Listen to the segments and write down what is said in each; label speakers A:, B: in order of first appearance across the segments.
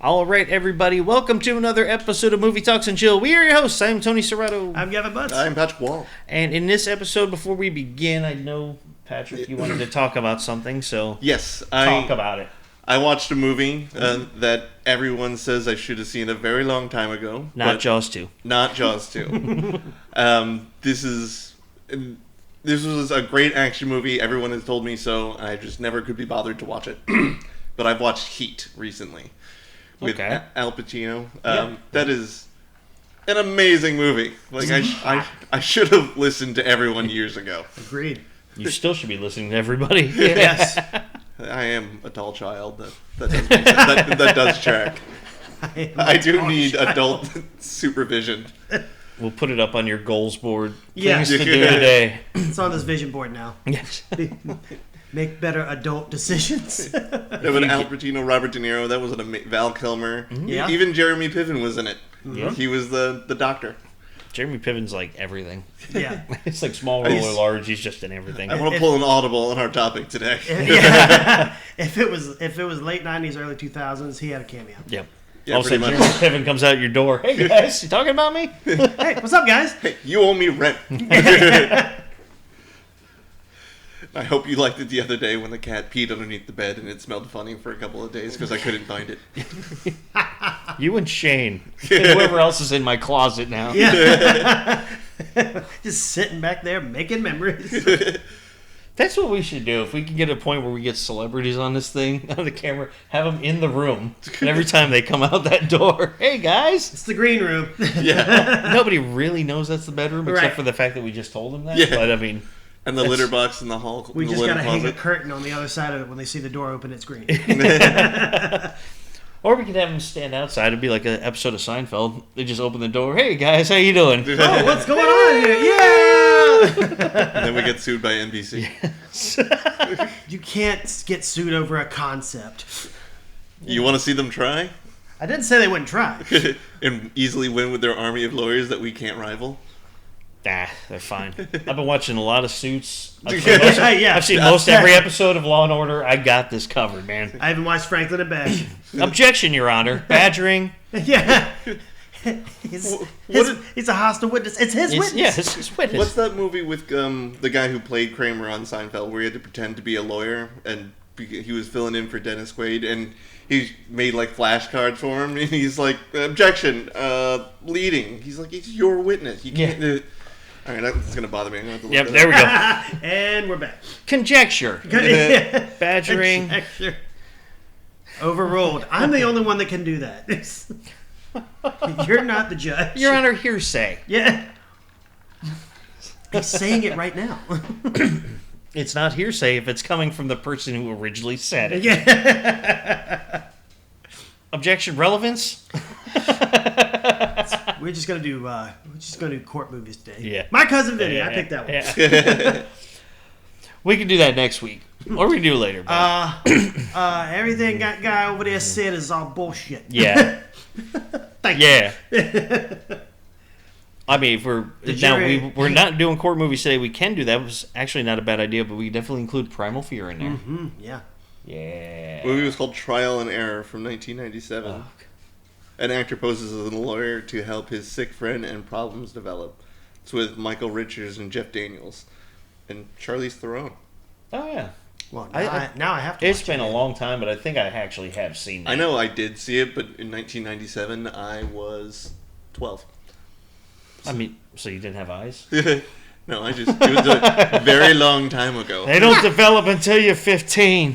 A: All right, everybody, welcome to another episode of Movie Talks and Chill. We are your hosts. I'm Tony Serrato.
B: I'm Gavin Butts.
C: I'm Patrick Wall.
A: And in this episode, before we begin, I know, Patrick, you wanted to talk about something, so
C: yes,
A: talk about it.
C: I watched a movie that everyone says I should have seen a very long time ago.
A: Not Jaws 2.
C: Not Jaws 2. This was a great action movie. Everyone has told me so. I just never could be bothered to watch it. But I've watched Heat recently. With Al Pacino. That is an amazing movie. Like I should have listened to everyone years ago.
B: Agreed.
A: You still should be listening to everybody.
B: Yes.
C: I am a tall child. That does track. I do need adult supervision.
A: We'll put it up on your goals board.
B: Yes.
A: Things to do today.
B: It's on this vision board now.
A: Yes.
B: Make better adult decisions.
C: But Al Pacino, Robert De Niro, that was Val Kilmer.
B: Yeah.
C: Even Jeremy Piven was in it.
A: Yeah.
C: He was the doctor.
A: Jeremy Piven's like everything.
B: Yeah.
A: It's like small role or large, he's just in everything.
C: I want to pull an audible on our topic today.
B: Yeah. If it was late 90s, early 2000s, he had a cameo.
A: Yep.
C: Yeah,
A: All of a sudden, Jeremy Piven comes out your door. Hey, guys, you talking about me?
B: Hey, what's up, guys?
C: Hey, you owe me rent. I hope you liked it the other day when the cat peed underneath the bed and it smelled funny for a couple of days because I couldn't find it.
A: You and Shane. And whoever else is in my closet now.
B: Yeah. Just sitting back there making memories.
A: That's what we should do. If we can get a point where we get celebrities on this thing, on the camera, have them in the room. And every time they come out that door, hey, guys.
B: It's the green room.
C: Yeah.
A: Nobody really knows that's the bedroom except
B: Right.
A: for the fact that we just told them that.
C: Yeah.
A: But, I mean...
C: And the litter box in the hall.
B: We
C: the
B: just
C: litter
B: got to hang a
C: closet.
B: curtain on the other side of it when they see the door open, it's green.
A: Or we could have them stand outside. It'd be like an episode of Seinfeld. They just open the door. Hey, guys, how you doing?
B: Oh, what's going on here? Yeah!
C: And then we get sued by NBC.
B: You can't get sued over a concept.
C: You want to see them try?
B: I didn't say they wouldn't try.
C: And easily win with their army of lawyers that we can't rival?
A: Nah, they're fine. I've been watching a lot of Suits. I've
B: Yeah.
A: seen most every episode of Law & Order. I got this covered, man.
B: I haven't watched Franklin and Bash.
A: Objection, Your Honor. Badgering.
B: Yeah. He's a hostile witness. It's his witness.
A: Yeah, it's his witness.
C: What's that movie with the guy who played Kramer on Seinfeld where he had to pretend to be a lawyer and he was filling in for Dennis Quaid and he made like flashcards for him and he's like, objection, leading. He's like, it's your witness. You can't do it. All right, that's going to bother me. I'm gonna have to look
A: Yep,
C: it
A: there
C: up.
A: we go.
B: And we're back.
A: Conjecture. Badgering.
B: Conjecture. Overruled. I'm the only one that can do that. You're not the judge.
A: Your Honor, hearsay.
B: Yeah. He's saying it right now.
A: It's not hearsay if it's coming from the person who originally said it.
B: Yeah.
A: Objection, relevance?
B: We're just gonna do court movies today.
A: Yeah.
B: My Cousin Vinny. I picked that one.
A: Yeah. We can do that next week. Or we can do it later. But...
B: Everything that guy over there said is all bullshit.
A: Yeah.
B: Thank
A: you. I mean, if we're not doing court movies today, we can do that. It was actually not a bad idea, but we can definitely include Primal Fear in there.
B: Mm-hmm. Yeah.
A: Yeah.
C: The movie was called Trial and Error from 1997.
A: Oh.
C: An actor poses as a lawyer to help his sick friend and problems develop. It's with Michael Richards and Jeff Daniels. And Charlize Theron.
A: Oh, yeah.
B: Well, now I have to.
A: It's been a long time, but I think I actually have seen that.
C: I know I did see it, but in 1997 I was 12.
A: I mean, so you didn't have eyes?
C: No, it was a very long time ago.
A: They don't develop until you're 15.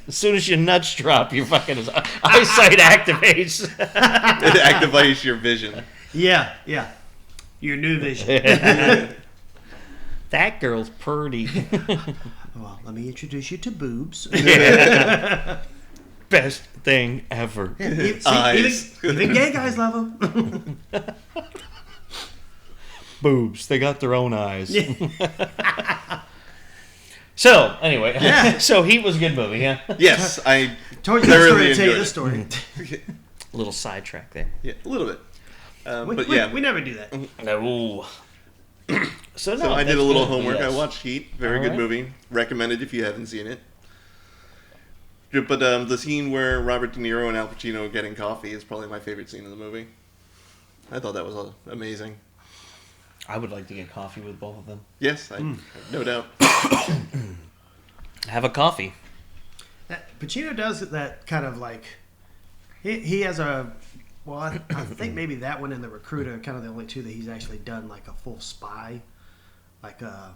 A: As soon as your nuts drop, your fucking eyesight activates.
C: It activates your vision.
B: Yeah. Your new vision.
A: That girl's pretty.
B: Well, let me introduce you to boobs.
A: Yeah. Best thing ever.
C: Eyes.
B: Even gay guys love them.
A: Boobs. They got their own eyes.
B: Yeah.
A: So, anyway.
B: Yeah.
A: So, Heat was a good movie, yeah?
C: Yes, I
B: Told you that story
C: thoroughly
B: to tell you
C: enjoyed
B: this story.
A: A little sidetrack there.
C: Yeah, a little bit.
B: We never do that.
A: No. So
C: I did a little
A: good.
C: homework.
A: Yes.
C: I watched Heat. Very
A: All
C: good
A: right.
C: movie. Recommended if you haven't seen it. Yeah, but the scene where Robert De Niro and Al Pacino are getting coffee is probably my favorite scene in the movie. I thought that was amazing.
A: I would like to get coffee with both of them.
C: Yes, no doubt.
A: Have a coffee.
B: Pacino does that kind of like he has a I think maybe that one and The Recruiter are kind of the only two that he's actually done like a full spy, like the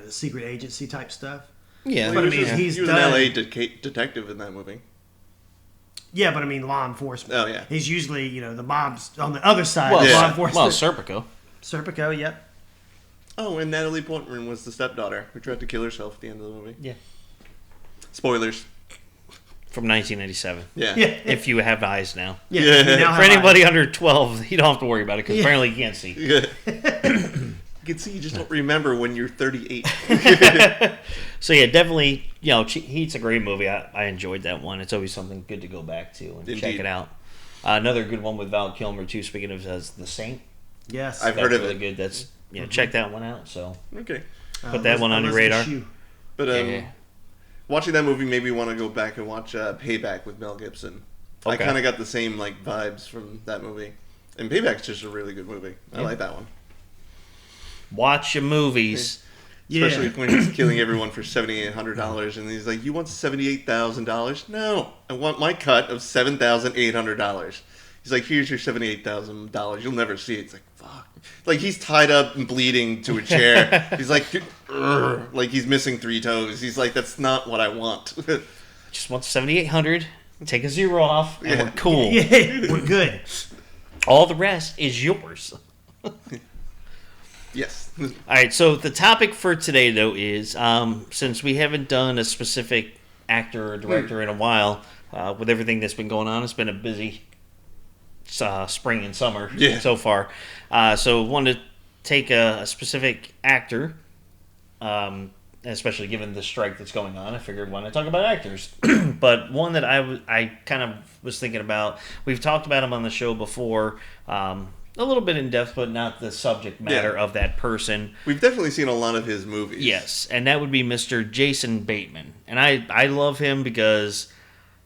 B: secret agency type stuff.
A: Yeah,
C: Well,
B: but I mean,
C: he was an LA detective in that movie.
B: Yeah, but I mean law enforcement.
C: Oh yeah,
B: he's usually the mob's on the other side
A: well,
B: of
C: yeah.
B: law enforcement.
A: Serpico.
B: Serpico, yep.
C: Oh, and Natalie Portman was the stepdaughter who tried to kill herself at the end of the movie.
A: Yeah.
C: Spoilers.
A: From 1997.
C: Yeah.
A: If you have eyes now.
B: Yeah.
C: Yeah.
B: you now
A: For
B: have
A: anybody under 12, you don't have to worry about it because
B: Yeah.
A: apparently you can't see.
C: Yeah. You can see you just don't remember when you're 38.
A: So yeah, definitely, Heat's a great movie. I enjoyed that one. It's always something good to go back to and check
C: Indeed.
A: it out. Another good one with Val Kilmer too. Speaking of as The Saint,
B: Yes.
C: I've
A: that's
C: heard of
A: really
C: it.
A: good. That's check that one out. So
C: Okay.
A: put that one on your radar.
C: But
A: Yeah.
C: watching that movie made me want to go back and watch Payback with Mel Gibson. I
A: Okay.
C: kind of got the same vibes from that movie. And Payback's just a really good movie. I
A: Yeah.
C: like that one.
A: Watch your movies.
C: Especially
B: Yeah.
C: when he's killing everyone for $7,800 and he's like, "You want $78,000?" No, I want my cut of $7,800. He's like, "Here's your $78,000. You'll never see it." It's like, fuck. Like he's tied up and bleeding to a chair. He's like, "Urgh." Like he's missing 3 toes. He's like, "That's not what I want."
A: Just want 7,800. Take a zero off, and
C: Yeah.
A: we're cool.
B: Yeah, we're good.
A: All the rest is yours.
C: Yes.
A: All right, so the topic for today, though, is since we haven't done a specific actor or director in a while, with everything that's been going on, it's been a busy spring and summer so far. So wanted to take a specific actor, especially given the strike that's going on. I figured why not talk about actors? But one that I kind of was thinking about, we've talked about him on the show before, a little bit in depth, but not the subject matter of that person.
C: We've definitely seen a lot of his movies.
A: Yes, and that would be Mr. Jason Bateman. And I love him because,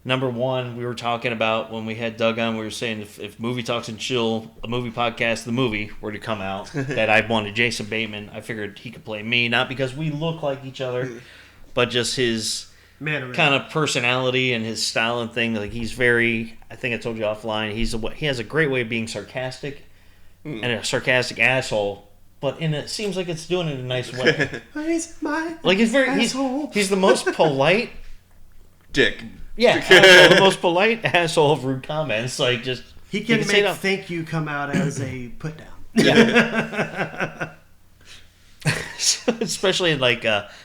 A: number one, we were talking about when we had Doug on, we were saying if Movie Talks and Chill, a movie podcast, the movie, were to come out, that I wanted Jason Bateman. I figured he could play me, not because we look like each other, but just his kind of personality and his style and thing. Like he's very, I think I told you offline, he has a great way of being sarcastic and a sarcastic asshole, but it seems like it's doing it in a nice way.
B: He's my
A: Like he's
B: asshole.
A: he's the most polite.
C: Dick.
A: Yeah, asshole, the most polite asshole of rude comments. Like just
B: He can
A: say
B: make
A: that-
B: thank you come out as a put down.
A: especially in like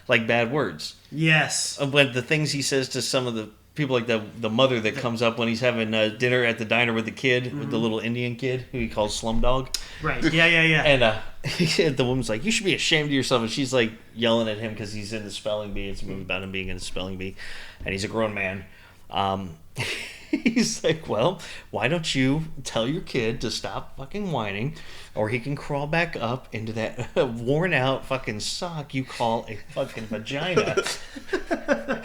A: bad words.
B: Yes.
A: When the things he says to some of the people, like the mother that comes up when he's having dinner at the diner with the kid, with the little Indian kid who he calls Slumdog.
B: Right. Yeah.
A: And the woman's like, "You should be ashamed of yourself," and she's like yelling at him because he's in the spelling bee. It's a movie about him being in the spelling bee, and he's a grown man. He's like, "Well, why don't you tell your kid to stop fucking whining, or he can crawl back up into that worn out fucking sock you call a fucking vagina."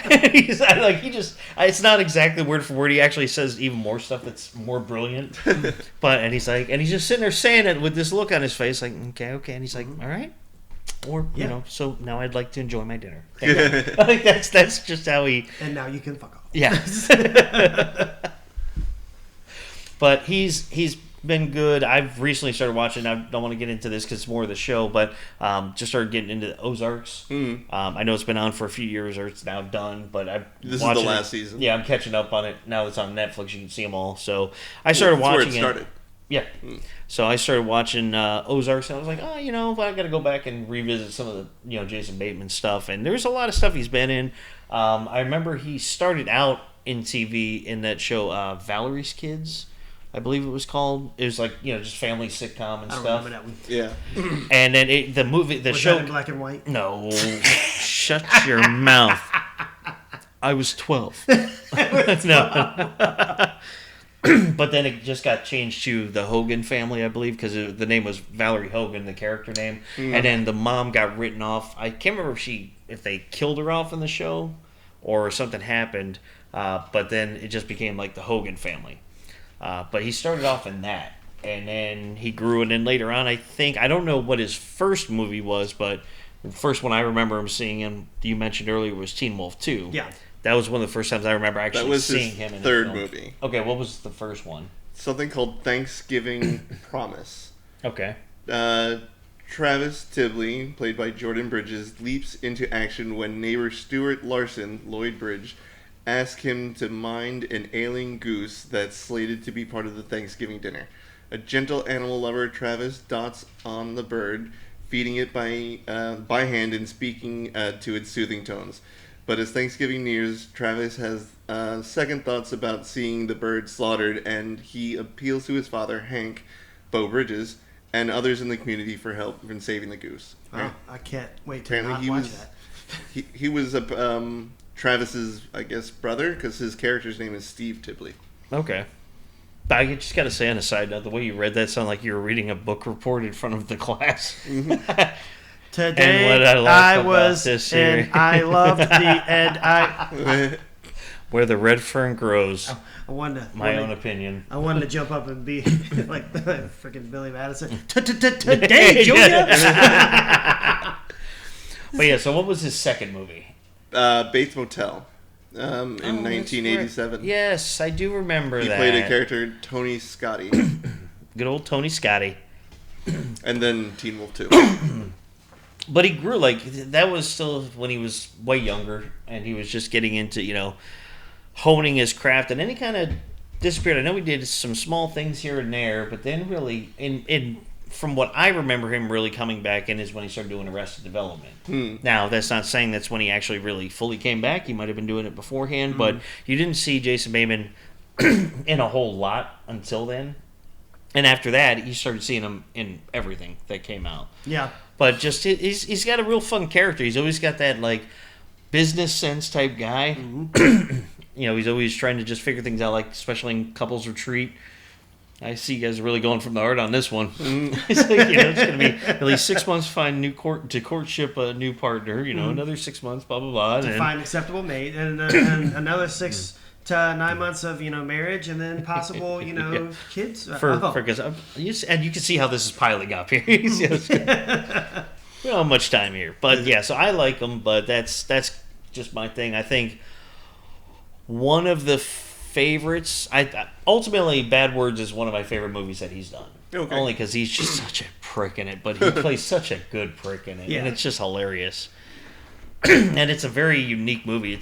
A: And he's like, it's not exactly word for word. He actually says even more stuff that's more brilliant. And he's just sitting there saying it with this look on his face, like, okay, and he's like, all right. Or so now I'd like to enjoy my dinner. Like that's just how he.
B: And now you can fuck off.
A: Yeah. But he's been good. I've recently started watching. I don't want to get into this because it's more of the show, but just started getting into Ozarks. I know it's been on for a few years, or it's now done. But
C: This is the last season.
A: Yeah, I'm catching up on it now. It's on Netflix. You can see them all. So I started
C: That's
A: watching
C: where it started.
A: it. Yeah. So I started watching Ozarks, and I was like, I got to go back and revisit some of the Jason Bateman stuff. And there's a lot of stuff he's been in. I remember he started out in TV in that show Valerie's Kids, I believe it was called. It was like just family sitcom and
B: I don't
A: stuff.
B: remember that one.
C: Yeah.
A: And then the
B: Was
A: show
B: that in black and white?
A: No, shut your mouth. I was 12. No. But then it just got changed to the Hogan family, I believe, because the name was Valerie Hogan, the character name. And then the mom got written off. I can't remember if they killed her off in the show or something happened, but then it just became like the Hogan family. But he started off in that, and then he grew, and then later on, I don't know what his first movie was, but the first one I remember him seeing him, you mentioned earlier, was Teen Wolf 2.
B: Yeah.
A: That was one of the first times I remember actually seeing him in a
C: third
A: film.
C: movie.
A: Okay, what was the first one?
C: Something called Thanksgiving Promise.
A: Okay.
C: Travis Tibley, played by Jordan Bridges, leaps into action when neighbor Stuart Larson, Lloyd Bridge, asks him to mind an ailing goose that's slated to be part of the Thanksgiving dinner. A gentle animal lover, Travis dots on the bird, feeding it by hand and speaking to its soothing tones. But as Thanksgiving nears, Travis has second thoughts about seeing the bird slaughtered, and he appeals to his father, Hank, Bo Bridges, and others in the community for help in saving the goose.
B: Oh, I can't wait to
C: Apparently
B: not watch that.
C: He was Travis's, I guess, brother, because his character's name is Steve Tibley.
A: Okay. But I just got to say on a side note, the way you read that sounded like you were reading a book report in front of the class.
B: Today,
A: And what I
B: I
A: like
B: was,
A: about this
B: and
A: here.
B: I loved and I
A: Where the red fern grows.
B: wanted to,
A: My own opinion.
B: I wanted to jump up and be like freaking Billy Madison. Today, Junior.
A: But yeah, so what was his second movie?
C: Bates Motel in
A: Oh, that's right.
C: 1987.
A: Yes, I do remember
C: He
A: that.
C: played a character, Tony Scotty.
A: Good old Tony Scotty.
C: And then Teen Wolf 2.
A: But he grew, like, that was still when he was way younger, and he was just getting into, honing his craft, and then he kind of disappeared. I know he did some small things here and there, but then really, from what I remember him really coming back in is when he started doing Arrested Development. Now, that's not saying that's when he actually really fully came back. He might have been doing it beforehand, but you didn't see Jason Bateman in a whole lot until then. And after that, you started seeing him in everything that came out.
B: Yeah.
A: But just he's got a real fun character. He's always got that like business sense type guy. He's always trying to just figure things out, like especially in couples retreat. I see you guys are really going from the heart on this one. It's like, it's going to be at least 6 months to find courtship a new partner. Another 6 months, blah blah blah.
B: To find acceptable mate, and another 6 to 9 months of marriage, and then possible kids.
A: Because you can see how this is piling up here. We don't have much time here, but yeah. So I like them, but that's just my thing. I think one of the favorites. Ultimately, Bad Words is one of my favorite movies that he's done.
C: Okay.
A: Only because he's just such a prick in it, but he plays such a good prick in it,
B: Yeah.
A: and it's just hilarious. And it's a very unique movie.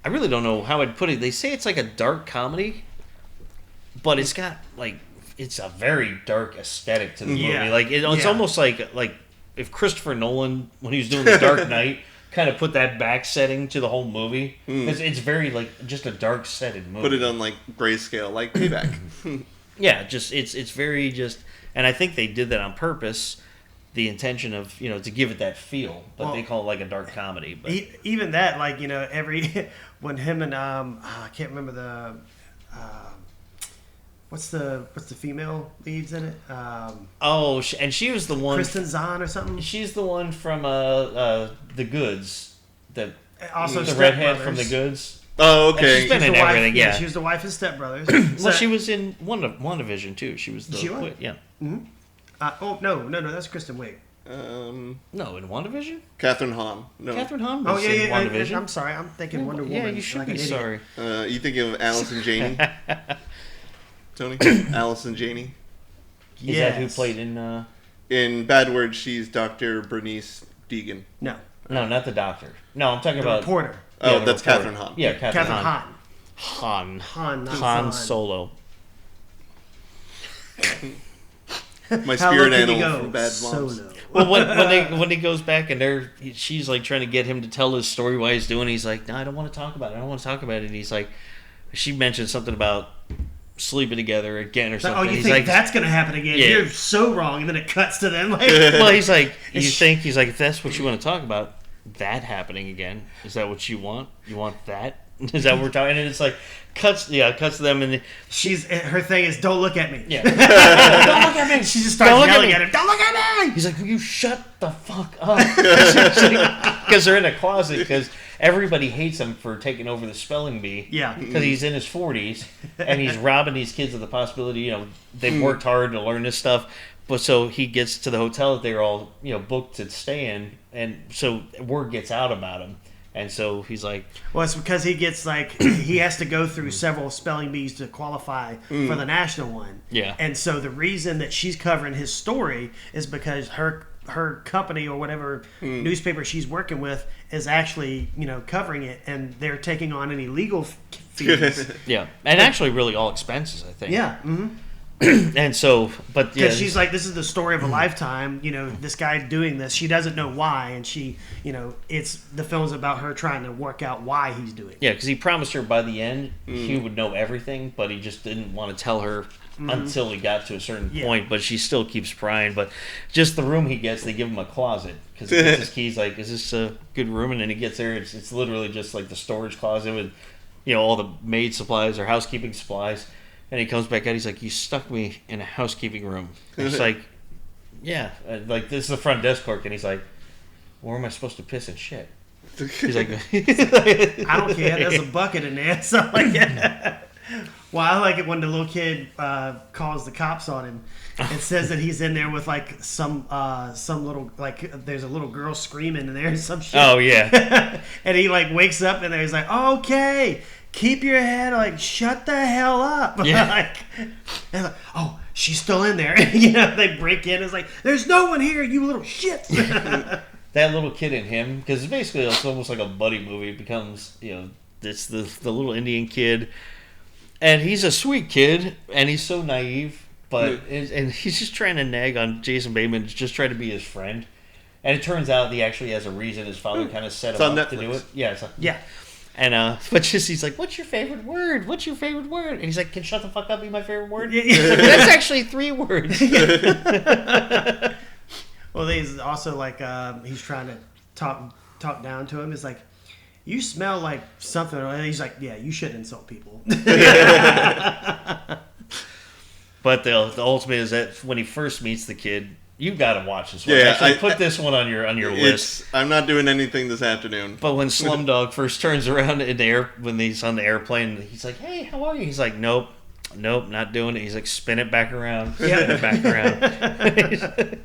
A: I really don't know how I'd put it. They say it's like a dark comedy, but it's got it's a very dark aesthetic to the movie.
B: Yeah.
A: It's almost like if Christopher Nolan, when he was doing The Dark Knight, kind of put that back setting to the whole movie. It's very just a dark setted movie.
C: Put it on grayscale, like Payback.
A: Yeah, it's very just, and I think they did that on purpose. The intention of to give it that feel, but they call it like a dark comedy. But
B: even that, every when him and I can't remember the what's the female leads in it?
A: and she was the one.
B: Kristen Zahn or something.
A: She's the one from The Goods.
B: Also
A: the
B: Step
A: redhead
B: Brothers.
A: from The Goods.
C: Oh,
A: And
C: okay.
A: she's been
B: She's
A: in
B: the wife-
A: everything. Yeah,
B: she was the wife of Step Brothers.
A: well, she was in WandaVision too. She was the
B: She was?
A: yeah.
B: No, that's Kristen Wiig.
A: No, in WandaVision.
C: Catherine Hahn. No.
A: Catherine Hahn
B: Oh
A: was
B: yeah,
A: in
B: yeah.
A: WandaVision.
B: I'm sorry, I'm thinking Wonder Woman.
A: Yeah, you should
B: like
A: be
B: an idiot.
A: sorry.
C: You thinking of Allison Janney? Tony? Allison Janney?
A: Is that who played in?
C: In Bad Words, she's Dr. Bernice Deegan.
B: No,
A: No, not the doctor. No, I'm talking
B: the
A: about.
B: reporter.
C: Oh,
A: Yeah, the
C: that's
A: reporter.
C: Catherine Hahn.
A: Yeah, Catherine Hahn.
B: Han.
A: Han
B: not
A: Solo.
C: My
B: How
C: spirit
B: low can you
C: animal
B: go?
C: from Bad
B: So
C: Moms.
B: low.
A: Well, when he goes back and she's like trying to get him to tell his story while he's doing it. He's like, no, I don't want to talk about it. I don't want to talk about it. And he's like, she mentioned something about sleeping together again or something.
B: Oh, you
A: he's
B: think
A: like,
B: that's gonna happen again?
A: Yeah.
B: You're so wrong. And then it cuts to them.
A: well, he's like, he's like, if that's what you want to talk about, that happening again, is that what you want? You want that? Is that what we're talking? And it's like cuts to them, and
B: her thing is, don't look at me.
A: yeah, don't look at me.
B: She just starts yelling at him. Don't look at me.
A: He's like, will you shut the fuck up? Because they're in a closet. Because everybody hates him for taking over the spelling bee.
B: Yeah.
A: Because he's in his 40s and he's robbing these kids of the possibility, they've worked hard to learn this stuff. But so he gets to the hotel that they're all, booked to stay in. And so word gets out about him. And so he's like...
B: Well, it's because he gets, he has to go through several spelling bees to qualify for the national one.
A: Yeah.
B: And so the reason that she's covering his story is because her company or whatever newspaper she's working with is actually, covering it, and they're taking on any legal fees.
A: Yeah. And actually really all expenses, I think.
B: Yeah. Mm-hmm.
A: And so, but yeah,
B: because she's like, this is the story of a lifetime. This guy doing this. She doesn't know why, and she, it's the film's about her trying to work out why he's doing it.
A: Yeah, because he promised her by the end he would know everything, but he just didn't want to tell her until he got to a certain point. But she still keeps prying. But just the room he gets, they give him a closet because he gets his keys. Like, is this a good room? And then he gets there, it's literally just like the storage closet with, all the maid supplies or housekeeping supplies. And he comes back out. He's like, "You stuck me in a housekeeping room." And she's like, "Yeah, like this is the front desk clerk." And he's like, "Where am I supposed to piss and shit?" He's like,
B: "I don't care. There's a bucket in there." So like, well, I like it when the little kid calls the cops on him and says that he's in there with like some little there's a little girl screaming in there and some shit.
A: Oh yeah.
B: And he like wakes up and he's like, "Okay. Keep your head, shut the hell up."
A: Yeah.
B: Oh, she's still in there. They break in. It's like, there's no one here, you little shit.
A: That little kid in him, because basically it's almost like a buddy movie. It becomes, it's the little Indian kid. And he's a sweet kid, and he's so naive. But and he's just trying to nag on Jason Bateman, just trying to be his friend. And it turns out he actually has a reason. His father kind of set him up to do it. Yeah,
B: yeah.
A: And but just he's like, "What's your favorite word? What's your favorite word?" And he's like, "Can shut the fuck up be my favorite word?"
B: Yeah.
A: That's actually 3 words.
B: Well, he's also like he's trying to talk down to him. It's like, "You smell like something." And he's like, "Yeah, you shouldn't insult people."
A: But the ultimate is that when he first meets the kid, you got to watch this one.
C: Yeah,
A: Actually, put this one on your list.
C: I'm not doing anything this afternoon.
A: But when Slumdog first turns around when he's on the airplane, he's like, "Hey, how are you?" He's like, "Nope, not doing it." He's like, "Spin it back around, spin it back around."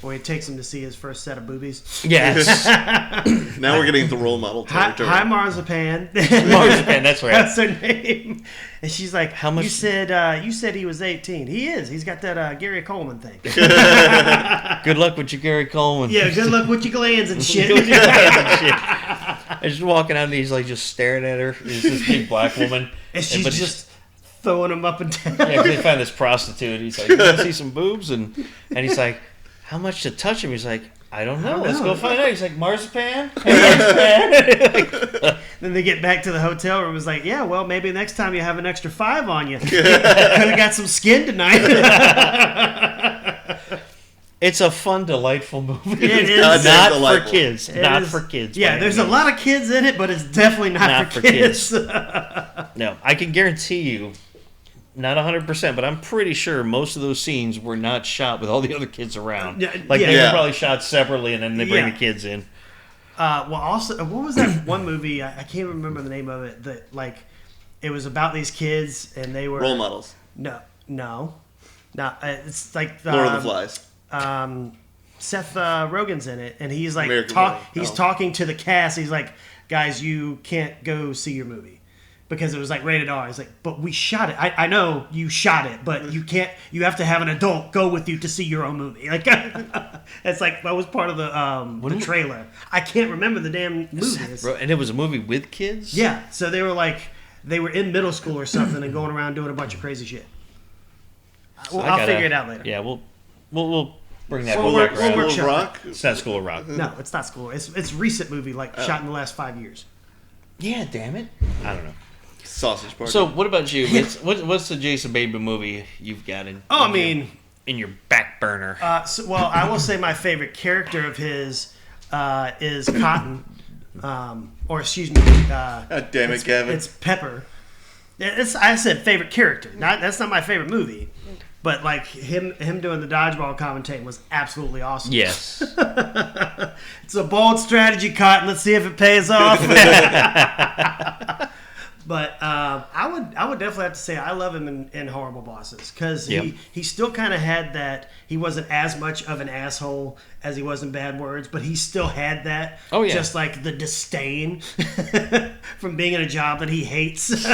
B: Or he takes him to see his first set of boobies.
A: Yes.
C: Now we're getting into role model territory.
B: Hi, Marzipan.
A: Marzipan, that's right.
B: That's her name. And she's like,
A: "How much?"
B: You said he was 18. He is. He's got that Gary Coleman thing.
A: Good luck with your Gary Coleman.
B: Yeah, good luck with your glands and shit.
A: And she's walking out and he's like just staring at her. It's this big black woman.
B: And she's just throwing him up and down.
A: Yeah, 'cause they find this prostitute. He's like, "You want to see some boobs?" And he's like, "How much to touch him?" He's like, "I don't know. Let's go find out." He's like, "Marzipan?" Hey, Marzipan.
B: Then they get back to the hotel room. It's like, "Yeah, well, maybe next time you have an extra 5 on you. Could have got some skin tonight."
A: It's a fun, delightful movie.
B: It is.
A: Not
C: Delightful.
A: for kids.
B: It
A: Not
B: is.
A: for kids.
B: Yeah, there's a lot of kids in it, but it's definitely not for kids.
A: No, I can guarantee you, not 100%, but I'm pretty sure most of those scenes were not shot with all the other kids around.
B: Yeah,
A: Like, they
B: yeah.
A: were probably shot separately, and then they bring
B: Yeah.
A: the kids in.
B: Well, also, what was that one movie? I can't remember the name of it. That it was about these kids, and they were
C: Role models.
B: No. It's like
C: Lord of the Flies.
B: Seth Rogen's in it, and he's like
C: American Pie.
B: talking to the cast. He's like, "Guys, you can't go see your movie because it was like rated R." He's like, "But we shot it. I know you shot it, but you can't. You have to have an adult go with you to see your own movie." Like, it's like that was part of the trailer. I can't remember the damn movie.
A: And it was a movie with kids?
B: Yeah, so they were in middle school or something and going around doing a bunch of crazy shit. I'll figure it out later.
A: Yeah, we'll bring that
B: We'll
A: back
B: work-
A: around.
B: we'll work-
C: School of Rock?
A: It's not School of Rock.
B: No, it's not school. It's recent movie, shot in the last 5 years.
A: Yeah, damn it. I don't know.
C: Sausage Party.
A: So, what about you? What's the Jason Bateman movie you've got in your back burner?
B: Well, I will say my favorite character of his is Cotton, or excuse me.
C: God damn it, Gavin.
B: It's Pepper. I said favorite character. That's not my favorite movie. But like him doing the dodgeball commentating was absolutely awesome.
A: Yes.
B: It's a bold strategy, Cotton. Let's see if it pays off. But I would definitely have to say I love him in Horrible Bosses because he still kind of had that. He wasn't as much of an asshole as he was in Bad Words, but he still had that. Oh yeah, just like the disdain from being in a job that he hates.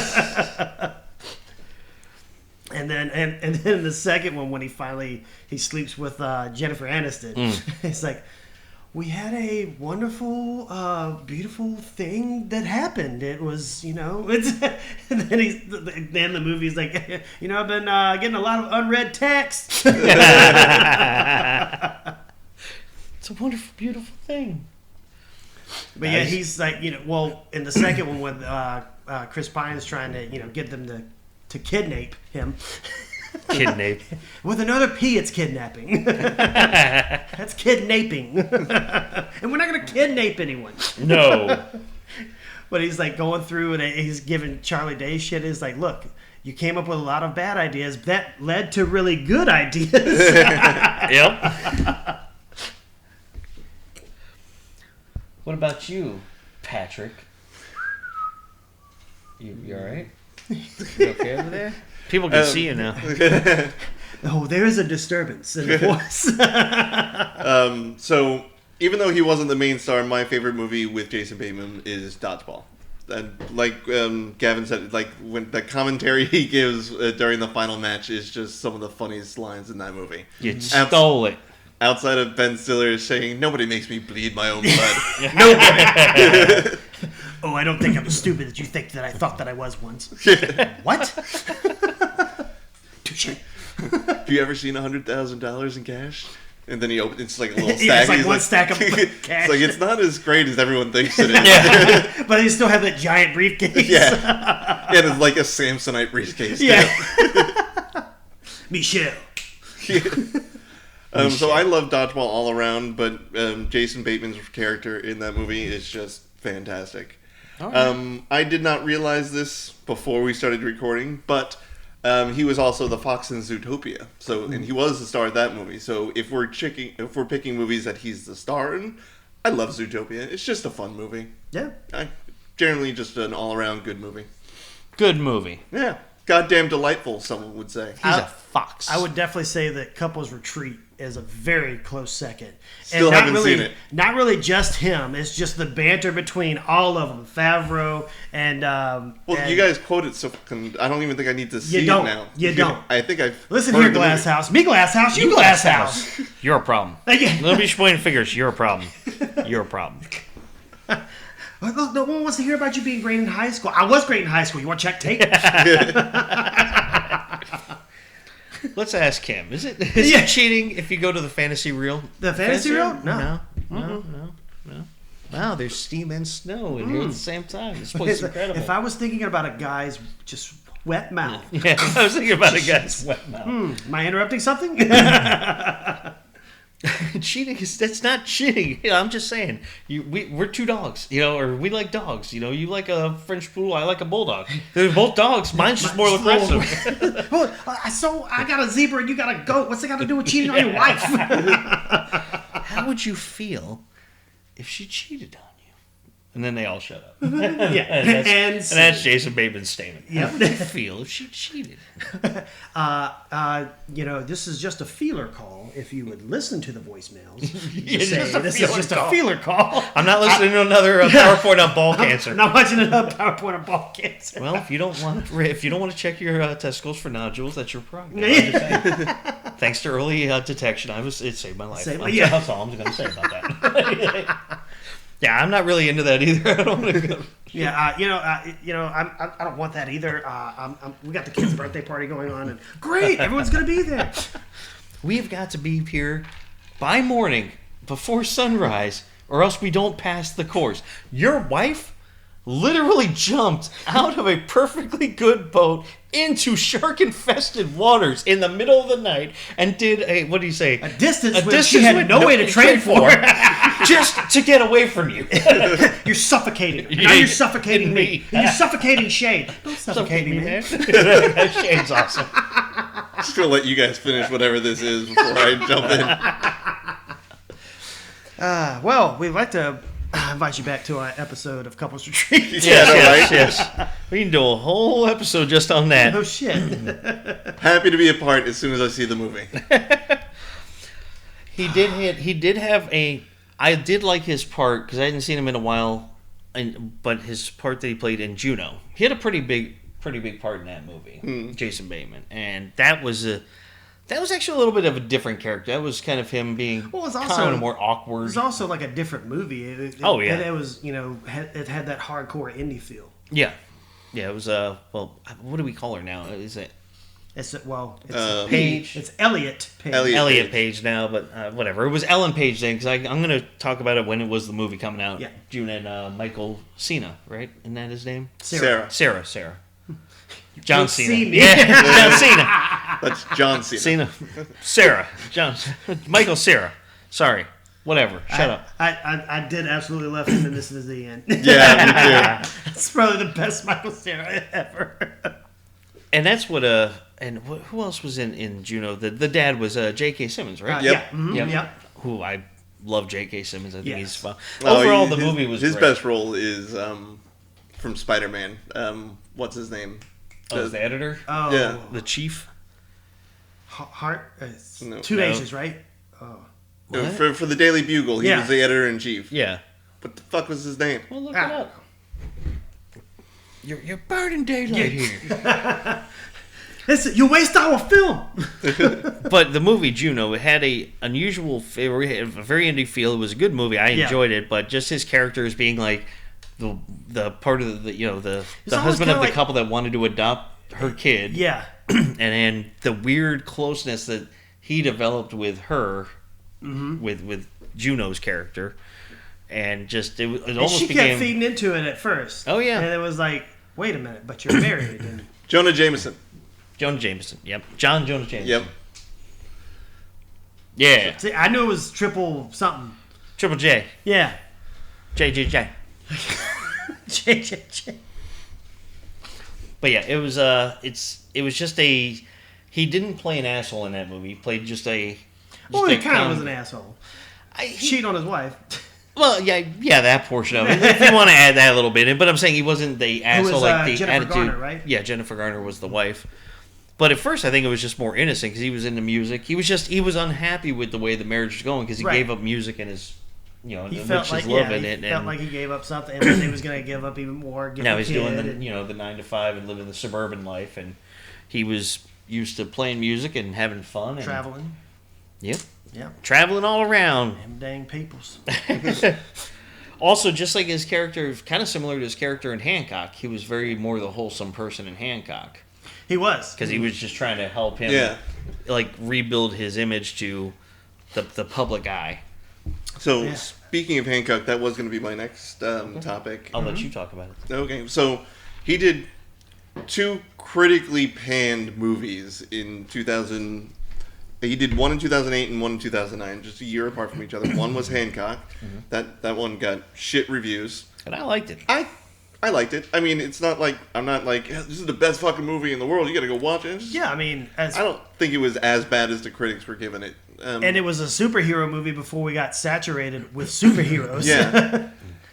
B: And then in the second one when he sleeps with Jennifer Aniston, it's like, we had a wonderful, beautiful thing that happened. It was, and then the movie's like, I've been getting a lot of unread text.
A: It's a wonderful, beautiful thing.
B: But nice. Yeah, he's like, in the second one when Chris Pine's trying to, get them to kidnap him.
A: Kidnap.
B: With another P, it's kidnapping. That's kidnapping. And we're not going to kidnap anyone.
A: No.
B: But he's like going through and he's giving Charlie Day shit. He's like, look, you came up with a lot of bad ideas. That led to really good ideas.
A: Yep. What about you, Patrick? You all right? You okay over there? People can see you now.
B: Oh, there is a disturbance in the voice.
C: So, even though he wasn't the main star, my favorite movie with Jason Bateman is Dodgeball. And like Gavin said, like when the commentary he gives during the final match is just some of the funniest lines in that movie.
A: You stole it.
C: Outside of Ben Stiller saying, "Nobody makes me bleed my own blood." Nobody.
B: Oh, I don't think I'm stupid that you think that I thought that I was once. What? Touche.
C: Have you ever seen $100,000 in cash? And then he opens, it's like a little stack.
B: Yeah, it's like one stack of cash.
C: It's like, it's not as great as everyone thinks it is.
B: Yeah. But they still have that giant briefcase.
C: Yeah. And it's like a Samsonite briefcase.
B: Yeah. Michelle.
C: So I love Dodgeball all around, but Jason Bateman's character in that movie is just fantastic. Right. I did not realize this before we started recording, but he was also the fox in Zootopia. So, and he was the star of that movie. So if we're picking movies that he's the star in, I love Zootopia. It's just a fun movie.
B: Yeah.
C: Generally just an all-around good movie.
A: Good movie.
C: Yeah. Goddamn delightful, someone would say.
A: He's a fox.
B: I would definitely say that Couples Retreat is a very close second.
C: Still haven't seen it.
B: Not really just him. It's just the banter between all of them. Favreau and...
C: you guys quote it, so I don't even think I need to see it now.
B: You don't.
C: I think I've
B: Listen here, Glass House. Me Glass House, you Glass House.
A: You're a problem. Let me explain figures. You're a problem. You're a problem.
B: No one wants to hear about you being great in high school. I was great in high school. You want to check tape?
A: Let's ask him. Is it cheating if you go to the fantasy reel?
B: The fantasy reel?
A: No. Wow, there's steam and snow in here at the same time. This place is incredible.
B: If I was thinking about a guy's just wet mouth.
A: Yeah, I was thinking about a guy's wet mouth.
B: Am I interrupting something?
A: Cheating that's not cheating. I'm just saying. We're two dogs, or we like dogs. You like a French poodle, I like a bulldog. They're both dogs. Mine's just more aggressive.
B: So I got a zebra and you got a goat. What's it got to do with cheating on your wife?
A: How would you feel if she cheated on you? And then they all shut up. and that's Jason Bateman's statement. How would you feel if she cheated?
B: This is just a feeler call. If you would listen to the voicemails,
A: this is just
B: a feeler call.
A: I'm not listening to another PowerPoint on ball cancer.
B: I'm not watching another PowerPoint on ball cancer.
A: Well, if you don't want to check your testicles for nodules, that's your problem. I'm just saying. Thanks to early detection, it saved my life. That's all I'm going to say about that. Yeah, I'm not really into that either. I don't want to go.
B: Yeah, I don't want that either. We got the kid's birthday party going on, and great, everyone's gonna be there.
A: We've got to be here by morning before sunrise, or else we don't pass the course. Your wife literally jumped out of a perfectly good boat into shark-infested waters in the middle of the night and did a
B: distance she had no way to train for.
A: Just to get away from you.
B: You're suffocating. Now you're suffocating me. And you're suffocating Shane. Don't suffocate me, man.
A: Shane's awesome.
C: Just gonna let you guys finish whatever this is before I jump in.
B: Well, we'd like to invite you back to our episode of Couples Retreat.
A: Yes. We can do a whole episode just on that.
B: Oh, shit.
C: Happy to be a part as soon as I see the movie.
A: He did have a. I did like his part because I hadn't seen him in a while, but his part that he played in Juno, he had a pretty big part in that movie. Jason Bateman, and that was actually a little bit of a different character. That was kind of him being
B: Well, it was also
A: kind of more awkward.
B: It was also like a different movie. It was it had that hardcore indie feel.
A: Yeah. It was well, what do we call her now? Is it?
B: It's
A: Paige.
B: It's Elliot Page.
A: Elliot Page now, but whatever. It was Ellen Page then, because I'm going to talk about it when it was the movie coming out.
B: Yeah.
A: June and Michael Cena, right? Isn't that his name?
C: Sarah.
A: John
B: Can't
A: Cena.
B: see me.
A: Yeah, John Cena.
C: That's John Cena.
A: Sarah. Michael Cera. Sorry. Whatever. Shut up.
B: I did absolutely love him, and this is the end.
C: Yeah, me too.
B: It's probably the best Michael Cera ever.
A: And that's what who else was in Juno? The dad was J.K. Simmons, right?
C: Yep.
B: Yeah. Mm-hmm. Yep.
A: Who I love J.K. Simmons. I think he's fun.
C: Oh,
A: Overall, the movie was
C: his
A: great.
C: best role is from Spider-Man. What's his name?
A: Oh, the editor?
B: Oh.
C: Yeah.
A: The chief?
B: Heart.
C: No.
B: Two
A: No.
B: H's, right? Oh.
A: What?
C: For the Daily Bugle, he
B: Yeah.
C: was the editor-in-chief.
A: Yeah.
C: What the fuck was his name?
A: Well, look it up. You're burning daylight here.
B: Listen, you waste our film.
A: But the movie Juno, it had a unusual, a very indie feel. It was a good movie. I enjoyed it, but just his character as being like the part of the husband of the couple that wanted to adopt her kid.
B: Yeah.
A: And then the weird closeness that he developed with her, with Juno's character, and just it almost
B: she
A: became.
B: kept feeding into it at first.
A: Oh, yeah.
B: And it was like, wait a minute, but you're married. And
C: Jonah Jameson.
A: John Jameson. Yep. John Jonah Jameson.
C: Yep.
A: Yeah.
B: see, I knew it was triple something.
A: Triple J.
B: Yeah.
A: JJJ.
B: J.
A: But yeah, it was it was just he didn't play an asshole in that movie. He played just a.
B: Well, he kind of was an asshole.
A: He,
B: Cheat on his wife.
A: well, yeah, that portion of it. If you want to add that a little bit in, but I'm saying he wasn't the asshole
B: was,
A: like the
B: Jennifer
A: attitude.
B: Garner, right?
A: Yeah, Jennifer Garner was the wife. But at first, I think it was just more innocent because he was into music. He was unhappy with the way the marriage was going because he
B: Right.
A: gave up music and his,
B: He
A: and
B: felt like
A: his love in
B: he
A: it.
B: felt
A: And
B: like he gave up something, and then he was going to give up even more. Get
A: now
B: a
A: he's
B: kid
A: doing
B: and-
A: the 9 to 5 and living the suburban life, and he was used to playing music and having fun and
B: traveling.
A: Yep,
B: Yeah.
A: traveling all around.
B: Them dang peoples.
A: Also, just like his character, kind of similar to his character in Hancock, he was very more the wholesome person in Hancock
B: He was.
A: because he was just trying to help him,
C: Yeah.
A: like rebuild his image to the public eye.
C: So,
B: Yeah.
C: speaking of Hancock, that was going to be my next topic.
A: I'll let you talk about it.
C: Okay, so he did 2 critically panned movies in 2000. He did one in 2008 and one in 2009, just a year apart from each other. One was Hancock. That one got shit reviews.
A: And I liked it.
C: I liked it. I mean, it's not like I'm not like this is the best fucking movie in the world. You got to go watch it. It's just-
B: Yeah, I mean,
C: I don't think it was as bad as the critics were giving it.
B: and it was a superhero movie before we got saturated with superheroes.
C: Yeah.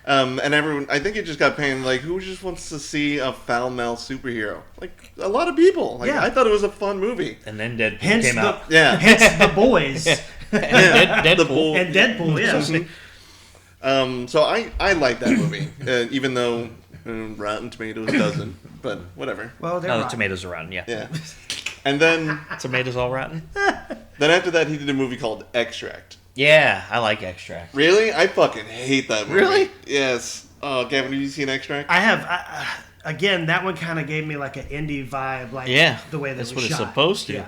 C: And everyone, I think it just got panned. Like, who just wants to see a foul-mouthed superhero? Like, a lot of people. Like,
B: Yeah.
C: I thought it was a fun movie.
A: And then Deadpool
B: Hence
A: came out.
C: Yeah.
B: Hence the boys
C: Yeah.
A: Deadpool.
C: The bull-
B: and Deadpool. Yeah.
C: So I like that movie, even though Rotten Tomatoes doesn't. But whatever.
B: Well, they're
A: No, the
B: rotten.
A: tomatoes are rotten, yeah.
C: Yeah. And then
A: Tomatoes all rotten?
C: after that, he did a movie called Extract.
A: Yeah, I like Extract.
C: Really? I fucking hate that movie.
A: Really?
C: Yes. Oh, Gavin, have you seen Extract?
B: I have. Again, that one kind of gave me like an indie vibe, like
A: Yeah,
B: the way that
A: that's
B: it
A: what
B: was
A: it's
B: shot.
A: supposed to.
B: Yeah.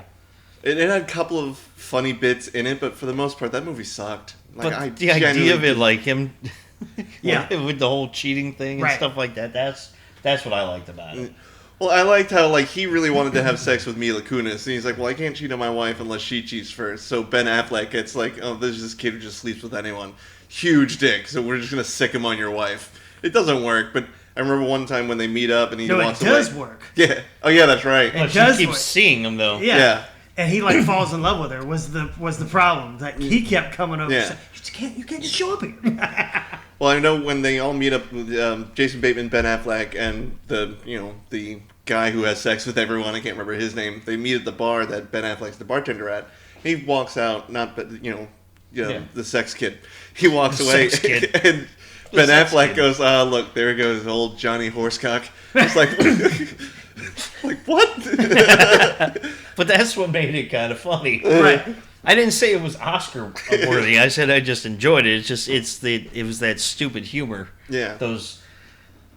C: It had a couple of funny bits in it, but for the most part, that movie sucked. Like,
A: But
C: I
A: the idea
C: genuinely
A: of it, like him,
B: Yeah.
A: with the whole cheating thing and
B: Right.
A: stuff like that, that's what I liked about it.
C: Well, I liked how like he really wanted to have sex with Mila Kunis, and he's like, "Well, I can't cheat on my wife unless she cheats first." So Ben Affleck gets like, "Oh, there's this kid who just sleeps with anyone, huge dick. So we're just gonna sick him on your wife." It doesn't work, but I remember one time when they meet up and he
B: No, it
C: walks
B: does
C: away.
B: work.
C: Yeah. Oh yeah, that's right.
B: It
A: But
B: does
A: she keeps
B: work.
A: seeing him though.
B: Yeah.
C: Yeah.
B: and he like falls in love with her was the problem. Like he kept coming over.
C: Yeah.
B: Saying, you can't just show up here.
C: Well, I know when they all meet up with Jason Bateman, Ben Affleck, and the guy who has sex with everyone. I can't remember his name. They meet at the bar that Ben Affleck's the bartender at. He walks out, the sex kid. He walks away, and Ben Affleck goes, look, there goes old Johnny Horsecock. It's like, like what?
A: But that's what made it kind of funny,
B: Right.
A: I didn't say it was Oscar worthy. I said I just enjoyed it. It was that stupid humor.
C: Yeah.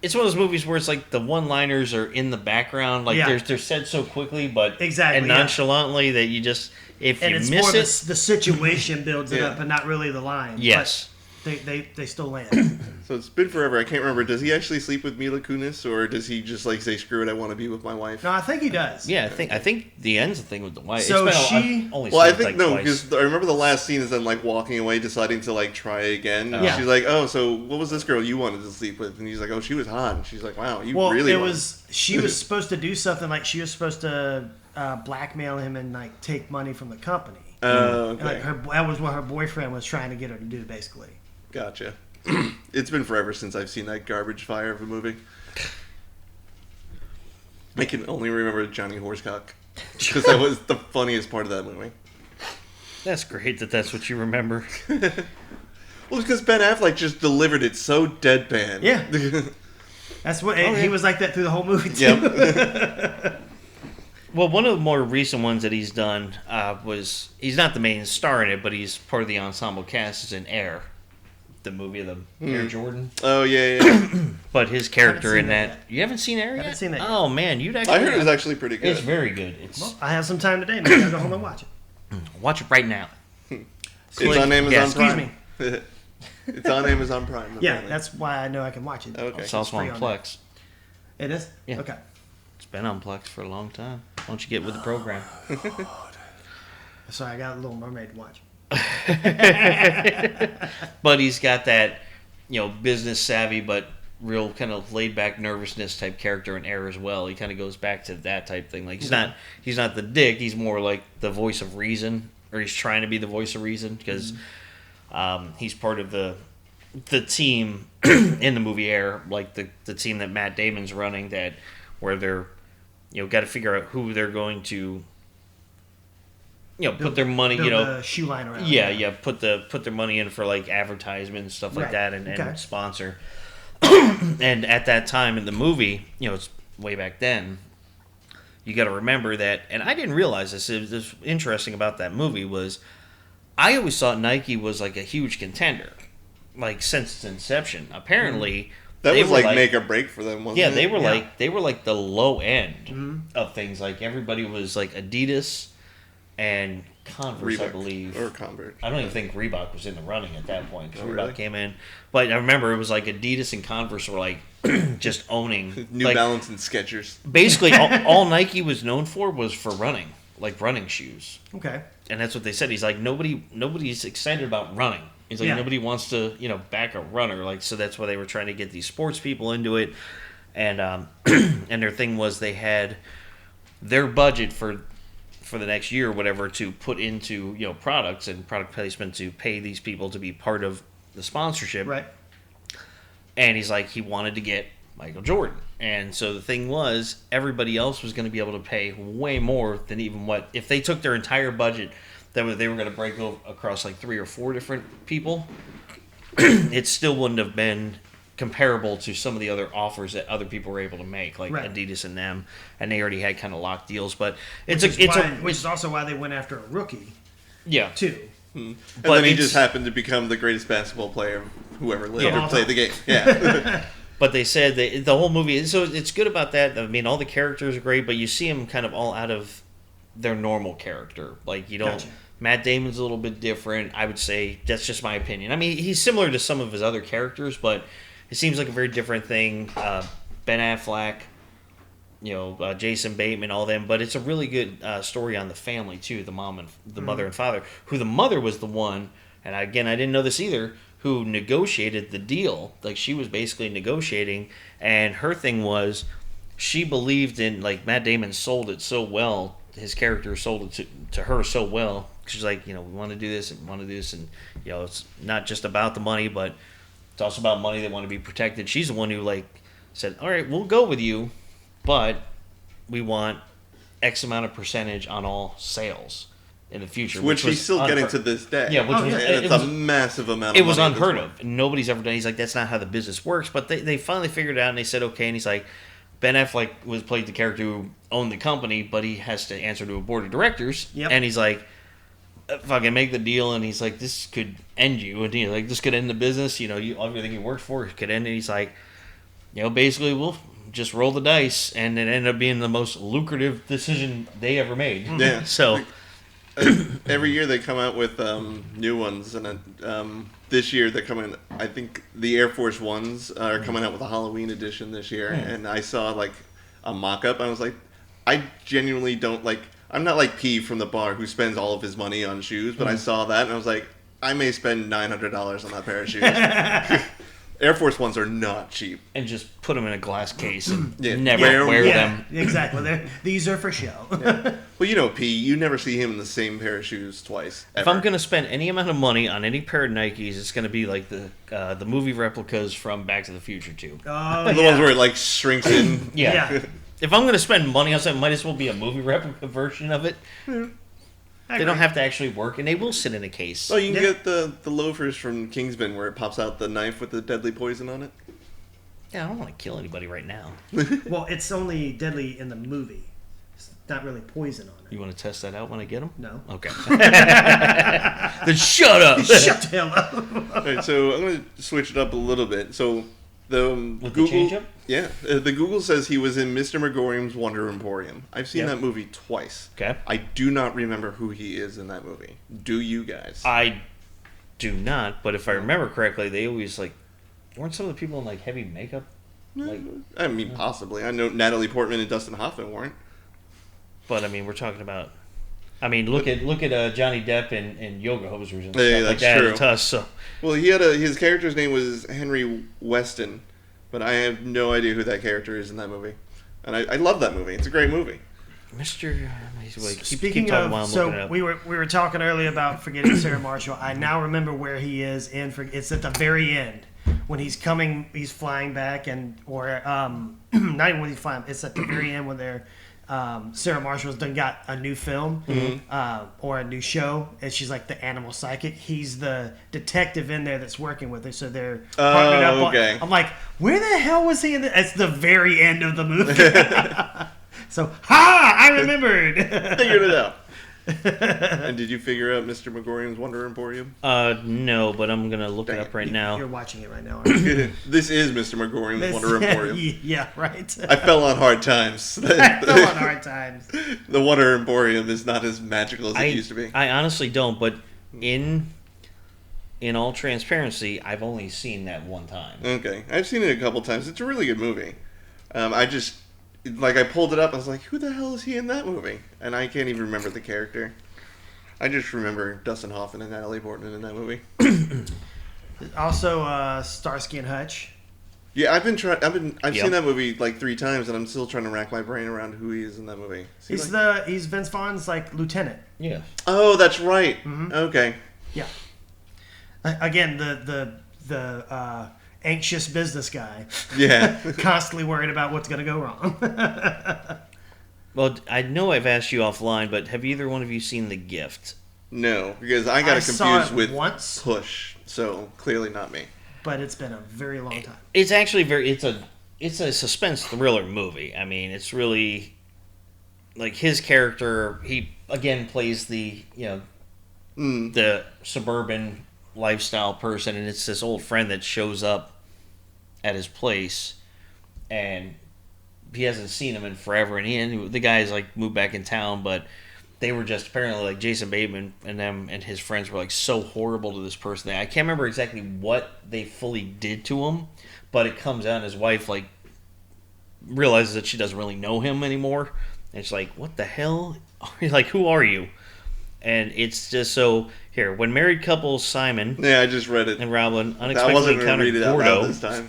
A: It's one of those movies where it's like the one-liners are in the background, like they're said so quickly, but and nonchalantly that you just if
B: and
A: you
B: it's
A: miss
B: more
A: it,
B: the situation builds it up, and not really the line.
A: Yes.
B: But they still land.
C: So it's been forever. I can't remember. Does he actually sleep with Mila Kunis, or does he just like say, "Screw it, I want to be with my wife"?
B: No, I think he does.
A: Yeah, I think the end's the thing with the wife.
B: So
A: I've
B: she.
A: only
C: Well, I
A: seen it,
C: think
A: like,
C: no,
A: twice.
C: because I remember the last scene is them like walking away, deciding to like try again.
B: Yeah.
C: She's like, "Oh, so what was this girl you wanted to sleep with?" And he's like, "Oh, she was hot." And she's like, "Wow, you really?"
B: It was she was supposed to do something like she was supposed to blackmail him and like take money from the company.
C: Oh,
B: And,
C: okay.
B: like that was what her boyfriend was trying to get her to do, basically.
C: Gotcha. It's been forever since I've seen that garbage fire of a movie. I can only remember Johnny Horsecock because that was the funniest part of that movie.
A: That's great that's what you remember.
C: Well, it's because Ben Affleck just delivered it so deadpan.
B: Yeah. That's what he was like that through the whole movie too.
C: Yep.
A: Well, one of the more recent ones that he's done was he's not the main star in it, but he's part of the ensemble cast. Is in Air, the movie of the Air Jordan.
C: Oh yeah.
A: But his character in
B: that
A: that, you haven't seen Air yet?
B: I haven't seen that yet.
A: Oh man, you'd actually.
C: I heard it was actually pretty good.
A: It's very good. It's
B: Well, I have some time today. Maybe I'll go home and watch it.
A: watch it right now.
C: It's on Amazon
A: Yeah,
B: excuse
C: Prime.
B: me.
C: It's on Amazon Prime.
B: Yeah,
C: apparently.
B: that's why I know I can watch it.
C: Okay.
A: It's also on
B: free on
A: Plex.
B: It is?
A: Yeah.
B: Okay.
A: It's been on Plex for a long time. Why don't you get with the program?
B: Sorry, I got a Little Mermaid to watch.
A: But he's got that, business savvy but real kind of laid back nervousness type character in Air as well. He kind of goes back to that type thing. Like he's not the dick. He's more like the voice of reason, or he's trying to be the voice of reason because he's part of the team in the movie Air, like the team that Matt Damon's running, that where they're got to figure out who they're going to put their money
B: Build the shoe line around.
A: put their money in for like advertisement and stuff like
B: Right.
A: that and
B: Okay.
A: sponsor. And at that time in the movie, it's way back then, you got to remember that, and I didn't realize this. It was interesting about that movie was I always thought Nike was like a huge contender, like since its inception. Apparently,
C: That
A: they
C: was
A: were
C: like make or break for them, wasn't it?
A: yeah, they were like the low end of things. Like everybody was like Adidas and Converse, I
C: Reebok
A: believe.
C: or Converse.
A: I don't even think Reebok was in the running at that point because
C: Oh,
A: Reebok
C: really?
A: came in. But I remember it was like Adidas and Converse were like just owning.
C: New
A: like,
C: Balance and Skechers.
A: basically, all Nike was known for was for running, like running shoes.
B: Okay.
A: And that's what they said. He's like, nobody's excited about running. He's like,
B: Yeah.
A: nobody wants to, back a runner. Like, so that's why they were trying to get these sports people into it. And and their thing was they had their budget for the next year or whatever to put into, products and product placement to pay these people to be part of the sponsorship.
B: Right.
A: And he's like, he wanted to get Michael Jordan. And so the thing was, everybody else was going to be able to pay way more than even what, if they took their entire budget, they were going to break across like 3 or 4 different people, it still wouldn't have been comparable to some of the other offers that other people were able to make, like
B: Right.
A: Adidas and them, and they already had kind of locked deals. But
B: Which is also why they went after a rookie,
A: yeah.
B: too.
C: And
A: But
C: then he
A: it's-
C: just happened to become the greatest basketball player whoever lived
A: Yeah.
C: or played the game. Yeah.
A: But they said the whole movie, so it's good about that. I mean, all the characters are great, but you see them kind of all out of their normal character. Like, you don't.
B: Gotcha.
A: Matt Damon's a little bit different. I would say that's just my opinion. I mean, he's similar to some of his other characters, but it seems like a very different thing. Ben Affleck, Jason Bateman, all them. But it's a really good story on the family too. The mom and the mother and father. Who the mother was the one, and again, I didn't know this either, who negotiated the deal. Like, she was basically negotiating, and her thing was she believed in, like, Matt Damon sold it so well his character sold it to her so well. She's like, we want to do this and want to do this, and it's not just about the money, but it's also about money. They want to be protected. She's the one who said, all right, we'll go with you, but we want X amount of percentage on all sales in the future,
C: which he's still getting to this day.
A: Yeah,
C: it's a massive amount.
A: It was unheard of. Nobody's ever done. He's like, that's not how the business works. But they finally figured it out, and they said okay. And he's like, Ben Affleck played the character who owned the company, but he has to answer to a board of directors.
B: Yep.
A: And he's like, fucking make the deal. And he's like, this could end you, and this could end the business. Everything you worked for could end. And he's like, basically we'll just roll the dice, and it ended up being the most lucrative decision they ever made.
C: Yeah.
A: So.
C: Every year they come out with new ones, and this year they're coming. I think the Air Force Ones are coming out with a Halloween edition this year, and I saw a mock-up. I was like, I genuinely don't like. I'm not like P from the bar who spends all of his money on shoes, but I saw that and I was like, I may spend $900 on that pair of shoes. Air Force Ones are not cheap.
A: And just put them in a glass case and
C: Yeah.
A: never wear them.
B: Exactly. These are for show.
C: Yeah. Well, P, you never see him in the same pair of shoes twice. Ever.
A: If I'm going to spend any amount of money on any pair of Nikes, it's going to be like the movie replicas from Back to the Future 2.
B: Oh,
C: the ones where it shrinks in.
A: Yeah. If I'm going to spend money on something, it might as well be a movie replica version of it. They don't have to actually work, and they will sit in a case.
C: Oh, you can get the loafers from Kingsman where it pops out the knife with the deadly poison on it.
A: Yeah, I don't want to kill anybody right now.
B: Well, it's only deadly in the movie. It's not really poison on it.
A: You want to test that out when I get them?
B: No.
A: Okay. Then shut up.
B: Shut the hell up.
C: All right, so I'm going to switch it up a little bit. So the
A: With
C: Google,
A: the change-up?
C: Yeah, the Google says he was in Mr. Megorium's Wonder Emporium. I've seen that movie twice.
A: Okay.
C: I do not remember who he is in that movie. Do you guys?
A: I do not, but if I remember correctly, they always weren't some of the people in heavy makeup?
C: I mean, possibly. I know Natalie Portman and Dustin Hoffman weren't.
A: But I mean, we're talking about. I mean, look at Johnny Depp and yoga hosers and
C: Yeah,
A: stuff like
C: that's
A: that.
C: true.
A: At Tusk, so.
C: Well, he had his character's name was Henry Weston, but I have no idea who that character is in that movie. And I love that movie. It's a great movie.
A: Mr.
B: Speaking
A: keep talking while
B: of,
A: I'm looking it up.
B: we were talking earlier about forgetting Sarah Marshall. I now remember where he is it's at the very end when he's flying back, or not even when he's flying. It's at the very end when they're Sarah Marshall's done got a new film or a new show, and she's like the animal psychic. He's the detective in there that's working with her, so they're partnered up.
C: Okay.
B: I'm like, where the hell was he in the? It's the very end of the movie. So, I remembered.
C: Figured it out. And did you figure out Mr. Megorium's Wonder Emporium?
A: No, but I'm gonna look it up right now.
B: You're watching it right now, aren't you?
C: This is Mr. Megorium's Wonder Emporium.
B: Yeah, right.
C: I fell on hard times.
B: I fell on hard times.
C: The Wonder Emporium is not as magical as it used to be.
A: I honestly don't, but in all transparency, I've only seen that one time.
C: Okay, I've seen it a couple times. It's a really good movie. I pulled it up. I was like, who the hell is he in that movie? And I can't even remember the character. I just remember Dustin Hoffman and Natalie Portman in that movie.
B: Also, Starsky and Hutch.
C: Yeah, I've seen that movie 3 times, and I'm still trying to rack my brain around who he is in that movie.
B: He's Vince Vaughn's lieutenant.
A: Yeah.
C: Oh, that's right.
B: Mm-hmm.
C: Okay.
B: Yeah. Again, the anxious business guy.
C: Yeah.
B: Constantly worried about what's going to go wrong.
A: Well, I know I've asked you offline, but have either one of you seen The Gift?
C: No, because I got it
B: saw
C: confused with
B: once,
C: Push, so clearly not me.
B: but it's been a very long time.
A: It's actually it's a suspense thriller movie. I mean, it's really his character. He again plays the the suburban lifestyle person, and it's this old friend that shows up at his place, and he hasn't seen him in forever, and the guy's moved back in town, but they were just apparently Jason Bateman and them and his friends were so horrible to this person. I can't remember exactly what they fully did to him, but it comes out and his wife realizes that she doesn't really know him anymore, and it's what the hell? Who are you? And it's just so here when married couples Simon
C: I just read it
A: and Robin
C: I
A: unexpectedly
C: wasn't going to
A: encountered
C: read it out
A: Gordo.
C: loud this time.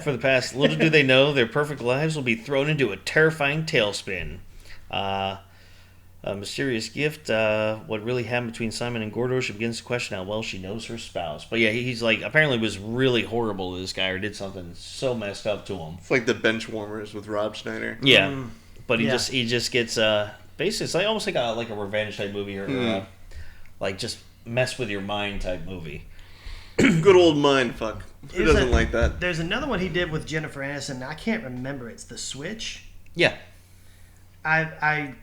A: For the past, little do they know, their perfect lives will be thrown into a terrifying tailspin. A mysterious gift. What really happened between Simon and Gordo? She begins to question how well she knows her spouse. But yeah, he's like apparently was really horrible to this guy or did something so messed up to him.
C: It's like the bench warmers with Rob Schneider.
A: Yeah, but he
B: Yeah.
A: just gets basically it's like almost like a revenge type movie or like just mess with your mind type movie.
C: Good old mind fuck. Who
B: There's
C: doesn't like that?
B: There's another one he did with Jennifer Aniston. I can't remember. It's The Switch.
A: Yeah,
B: I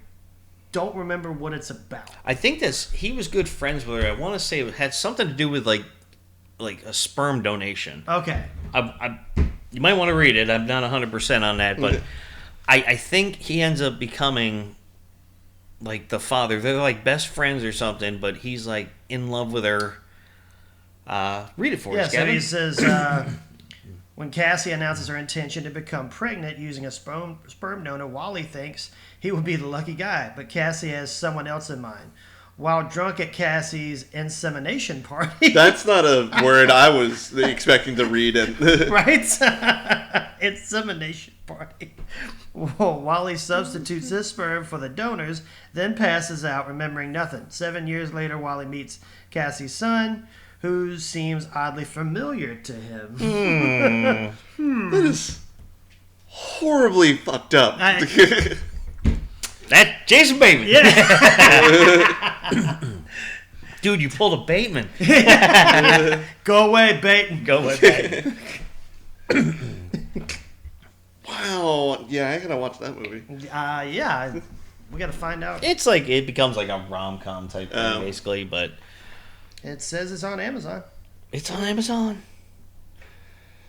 B: don't remember what it's about.
A: I think he was good friends with her. I want to say it had something to do with like a sperm donation.
B: Okay.
A: You might want to read it. I'm not 100% on that, but I think he ends up becoming like the father. They're like best friends or something, but he's like in love with her. Read it for us,
B: So
A: Gavin.
B: he says, when Cassie announces her intention to become pregnant using a sperm donor, Wally thinks he would be the lucky guy, but Cassie has someone else in mind. While drunk at Cassie's insemination party...
C: That's not a word I was expecting to read.
B: Right? Insemination party. Well, Wally substitutes his sperm for the donor's, then passes out, remembering nothing. 7 years later, Wally meets Cassie's son, who seems oddly familiar to him.
C: That is horribly fucked up.
A: That Jason Bateman.
B: Yeah.
A: Dude, you pulled a Bateman.
B: Go away, Baton.
A: Go with that.
C: Wow. Yeah, I gotta watch that movie.
B: Yeah. We got to find out.
A: It's like it becomes like a rom-com type thing, basically, but
B: It says it's on Amazon.
A: it's on Amazon.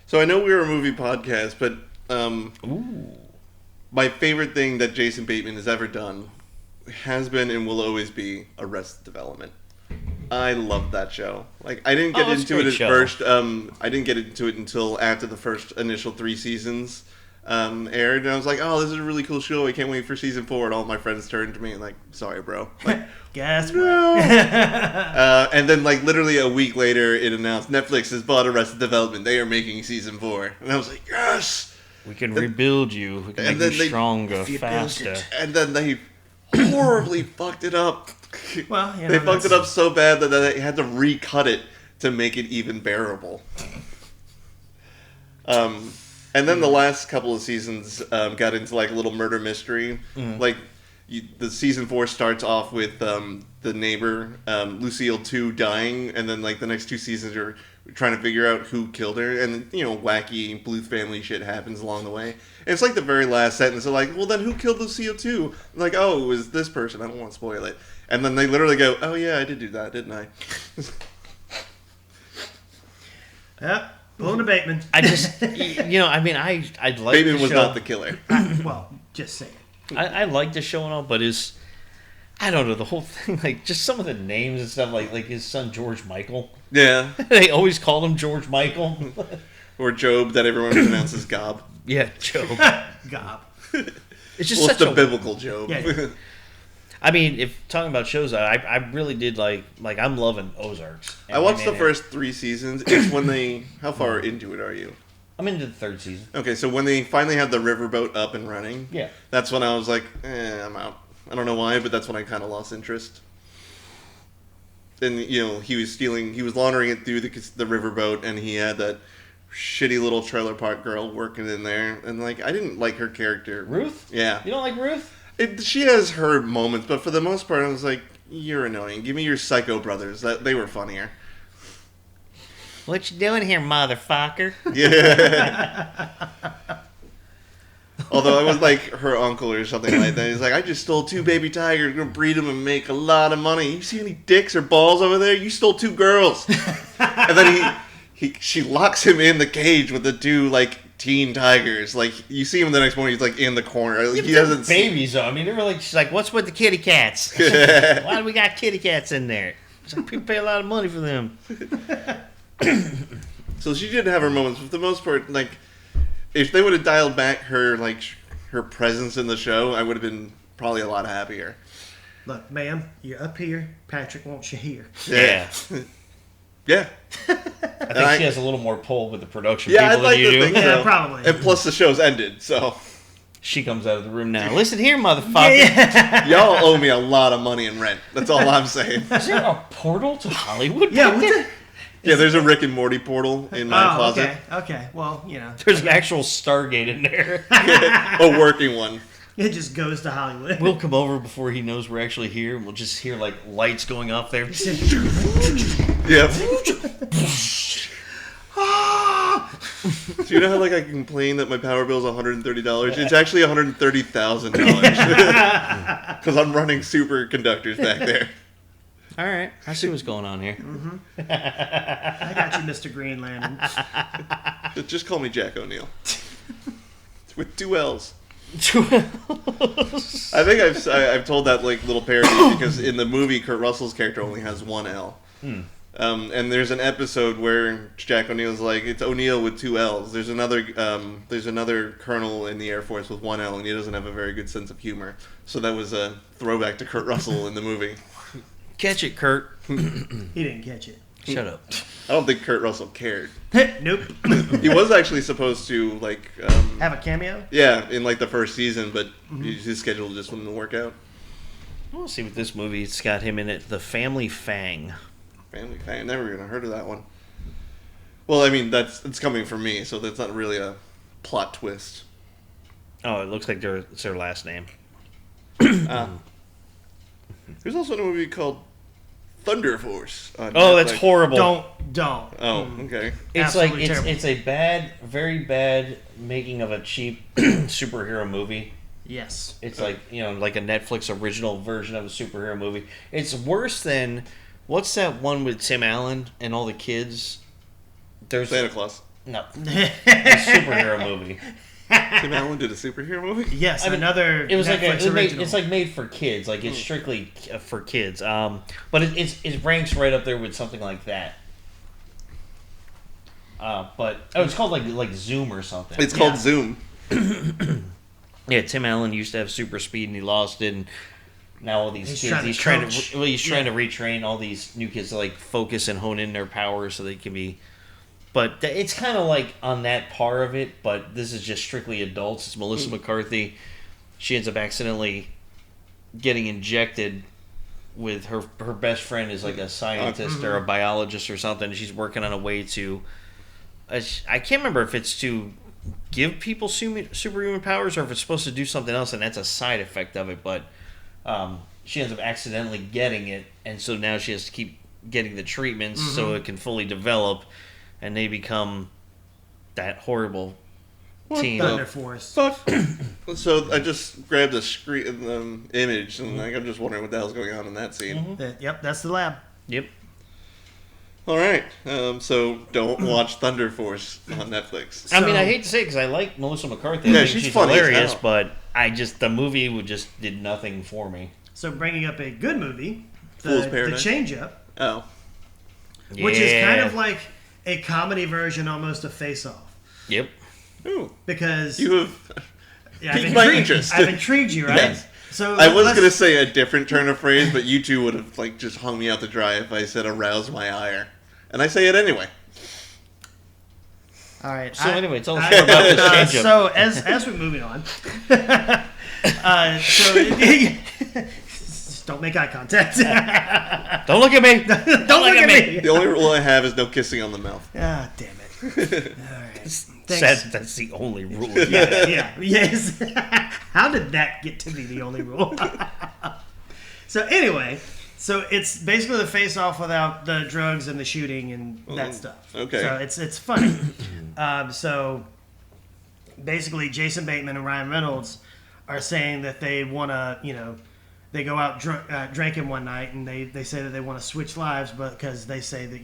C: So I know we're a movie podcast, but
A: Ooh.
C: my favorite thing that Jason Bateman has ever done has been and will always be Arrested Development. I love that show. Like I didn't get
A: it's a
C: into it
A: great
C: at
A: show.
C: first. I didn't get into it until after the first initial 3 seasons aired, and I was like, "Oh, this is a really cool show. I can't wait for season 4." And all my friends turned to me and like, "Sorry, bro." Like,
B: Guess what?
C: no. And then like literally a week later, it announced Netflix has bought Arrested Development. They are making season 4, and I was like, "Yes!"
A: We can rebuild you. We can
C: And
A: make
C: then
A: you
C: they-
A: stronger,
B: If you build
A: faster.
B: it.
C: And then they horribly fucked it up.
B: Well, you know,
C: They fucked it
B: that's-
C: up so bad that they had to recut it to make it even bearable. And then the last couple of seasons got into like a little murder mystery. Like the season 4 starts off with the neighbor Lucille 2 dying, and then like the next 2 seasons are trying to figure out who killed her, and you know wacky Bluth family shit happens along the way. And it's like the very last sentence. They're like, "Well, then who killed Lucille 2?" I'm like, "Oh, it was this person. I don't want to spoil it." And then they literally go, "Oh yeah, I did do that, didn't I?"
B: Yep. Pulling a Bateman.
A: I just, I mean, I'd like
C: Bateman
A: the
C: was
A: show.
C: not the killer.
B: Well, just saying.
A: I like the show and all, but I don't know, the whole thing, like, just some of the names and stuff, like his son George Michael.
C: Yeah.
A: They always called him George Michael.
C: Or Job, that everyone pronounces Gob.
A: Yeah, Job.
B: Gob.
A: It's just
C: Well, it's
A: such
C: the
A: a...
C: biblical Job.
B: Yeah.
A: I mean, if talking about shows, I really did like I'm loving Ozarks.
C: I watched the first 3 seasons. It's when they... How far into it are you?
A: I'm into the 3rd season.
C: Okay, so when they finally had the riverboat up and running,
A: Yeah.
C: that's when I was like, I'm out. I don't know why, but that's when I kind of lost interest. And, he was laundering it through the riverboat, and he had that shitty little trailer park girl working in there. And, like, I didn't like her character.
A: Ruth?
C: Yeah.
A: You don't like Ruth?
C: She has her moments, but for the most part, I was like, you're annoying. Give me your Psycho Brothers. They were funnier.
A: What you doing here, motherfucker?
C: Yeah. Although I was like her uncle or something like that. He's like, I just stole 2 baby tigers. We're gonna breed them and make a lot of money. You see any dicks or balls over there? You stole 2 girls. And then she locks him in the cage with the 2 like teen tigers. Like you see him the next morning. He's like in the corner. Like, he doesn't see.
A: Babies, though. I mean, they were like, she's like, what's with the kitty cats? Why do we got kitty cats in there? It's like people pay a lot of money for them.
C: So she did have her moments, but for the most part, like if they would have dialed back her her presence in the show, I would have been probably a lot happier.
B: Look, ma'am, you're up here. Patrick wants you here.
A: Yeah.
C: Yeah.
A: I think she has a little more pull with the production
C: Yeah,
A: people
C: I'd like
A: than you
C: to
A: do.
C: think
B: Yeah,
C: so.
B: probably.
C: And plus the show's ended, so
A: She comes out of the room now. Listen here, motherfucker.
B: Yeah.
C: Y'all owe me a lot of money in rent. That's all I'm saying.
A: Is there a portal to Hollywood?
B: Yeah,
A: back
B: what
A: there?
B: the...
C: Yeah, there's a Rick and Morty portal in my closet.
B: Okay. Well, you know.
A: There's an actual Stargate in there.
C: A working one.
B: It just goes to Hollywood.
A: We'll come over before he knows we're actually here, and we'll just hear, like, lights going off there.
C: Yeah. So you know how like I complain that my power bill is $130? It's actually $130,000 because I'm running superconductors back there.
A: All right, I see what's going on here.
B: I got you, Mr. Green Lantern.
C: Just call me Jack O'Neill with 2 L's. I think I've told that like little parody because in the movie Kurt Russell's character only has 1 L. And there's an episode where Jack O'Neill's like, it's O'Neill with 2 L's. There's another colonel in the Air Force with 1 L, and he doesn't have a very good sense of humor. So that was a throwback to Kurt Russell in the movie.
A: Catch it, Kurt.
B: He didn't catch it.
A: Shut up.
C: I don't think Kurt Russell cared.
B: Nope.
C: He was actually supposed to like
B: Have a cameo?
C: yeah, in like the first season, but his schedule just wouldn't work out.
A: We'll see what this movie. It's got him in it. The Family Fang.
C: Family Fan, never even heard of that one. Well, I mean it's coming from me, so that's not really a plot twist.
A: Oh, it looks like it's their last name.
C: There's also a movie called Thunder Force. On
A: Oh, that's
C: Netflix.
A: horrible.
B: Don't.
C: Oh, okay.
A: It's like
B: Absolutely terrible.
A: it's a bad, very bad making of a cheap superhero movie.
B: Yes.
A: It's like, you know, like a Netflix original version of a superhero movie. It's worse than what's that one with Tim Allen and all the kids? There's
C: Santa Claus.
A: no a superhero movie.
C: Tim Allen did a superhero movie?
B: Yes,
A: I mean,
B: another
A: It was
B: Netflix original.
A: it's like made for kids. Like it's strictly for kids. But it ranks right up there with something like that. It's called like Zoom or something.
C: It's called Zoom.
A: Yeah, Tim Allen used to have super speed and he lost it, and now all these kids he's trying to retrain all these new kids to like focus and hone in their powers so they can be. But it's kind of like on that par of it, but this is just strictly adults. It's Melissa McCarthy. She ends up accidentally getting injected with her best friend is like a scientist or a biologist or something. She's working on a way to. I can't remember if it's to give people superhuman powers or if it's supposed to do something else, and that's a side effect of it. But she ends up accidentally getting it, and so now she has to keep getting the treatments so it can fully develop, and they become that horrible team.
B: Thunder Force.
C: Fuck. So I just grabbed a screen image, and like, I'm just wondering what the hell's going on in that scene.
B: Yep, that's the lab.
A: Yep.
C: All right. So don't watch Thunder Force on Netflix.
A: I mean,
B: So-
A: I hate to say it because I like Melissa McCarthy. I
C: Yeah,
A: think
C: she's
A: she's
C: funny as
A: hilarious,
C: hell.
A: but the movie did nothing for me.
B: So bringing up a good movie,
C: Fool's
B: the
C: Paradise.
B: Change Up,
C: Oh.
B: which is kind
A: Yeah.
B: of like a comedy version almost of Face Off.
A: Yep.
C: Ooh.
B: Because
C: You have.
B: yeah, I've
C: piqued my
B: intrigued-
C: interest.
B: I've intrigued you, right?
C: Yes.
B: So
C: I was
B: let's-
C: gonna say a different turn of phrase, but you two would have like just hung me out to dry if I said arouse my ire, and I say it anyway.
B: All right.
A: So anyway, tell us more about this Change Up.
B: So as we're moving on, don't make eye contact.
A: Don't look at me.
B: Don't look at me.
C: The only rule I have is no kissing on the mouth.
B: Ah, damn it. All right. Thanks.
A: That's the only rule.
B: Yeah. Yes. How did that get to be the only rule? So anyway, so it's basically the Face Off without the drugs and the shooting and that stuff.
C: okay.
B: So it's funny. So basically, Jason Bateman and Ryan Reynolds are saying that they want to, they go out drinking one night and they say that they want to switch lives, but because they say that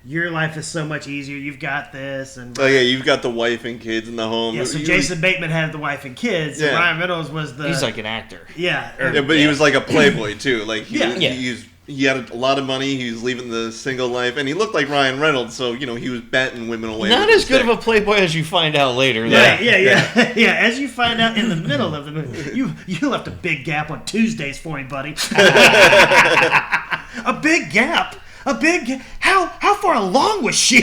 B: your life is so much easier, you've got this, and
C: Oh yeah, you've got the wife and kids in the home.
B: yeah. So
C: You-
B: Jason Bateman had the wife and kids, and
C: Yeah.
B: Ryan Reynolds was the
A: He's like an actor.
B: yeah.
C: Yeah, but he was like a playboy too. Like he
A: Yeah.
C: he had a lot of money. He was leaving the single life, and he looked like Ryan Reynolds. So he was batting women away.
A: Not
C: with
A: as
C: his
A: good of
C: stick.
A: a playboy as you find out later.
B: Yeah,
A: though.
B: yeah. As you find out in the middle of the movie, you left a big gap on Tuesdays for me, buddy. A big gap. How far along was she?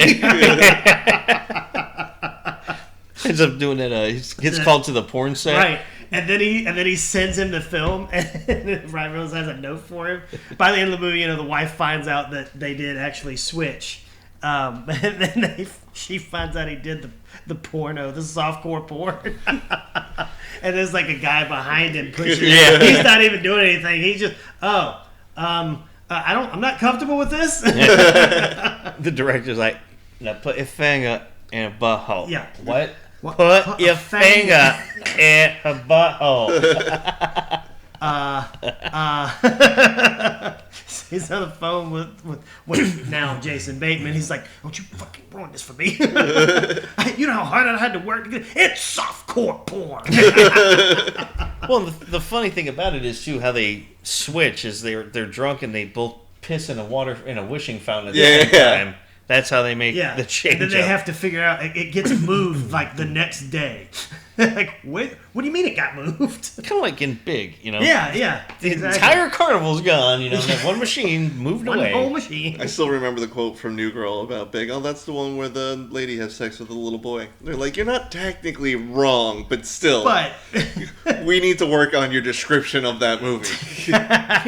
A: ends up doing it. He gets called to the porn set.
B: Right. And then he sends him the film, and Ryan Reynolds has a note for him. By the end of the movie, the wife finds out that they did actually switch, and then she finds out he did the porno, the softcore porn, and there's like a guy behind him pushing.
A: Yeah.
B: He's not even doing anything. He's just I'm not comfortable with this.
A: The director's like, now put your finger in a butthole.
B: Yeah.
A: What? Put your finger in a butthole.
B: He's on the phone with now Jason Bateman. He's like, "Don't you fucking ruin this for me? You know how hard I had to work to get it? It's softcore porn."
A: Well, the funny thing about it is too how they switch is they're drunk and they both piss in a wishing fountain at the same time. That's how they make the change.
B: And then they have to figure out it gets moved like the next day. Like, what do you mean it got moved?
A: Kind of like in Big,
B: Yeah.
A: The entire carnival's gone, that one machine moved away.
B: One whole machine.
C: I still remember the quote from New Girl about Big. Oh, that's the one where the lady has sex with the little boy. They're like, you're not technically wrong, but still.
B: But
C: we need to work on your description of that movie.
A: He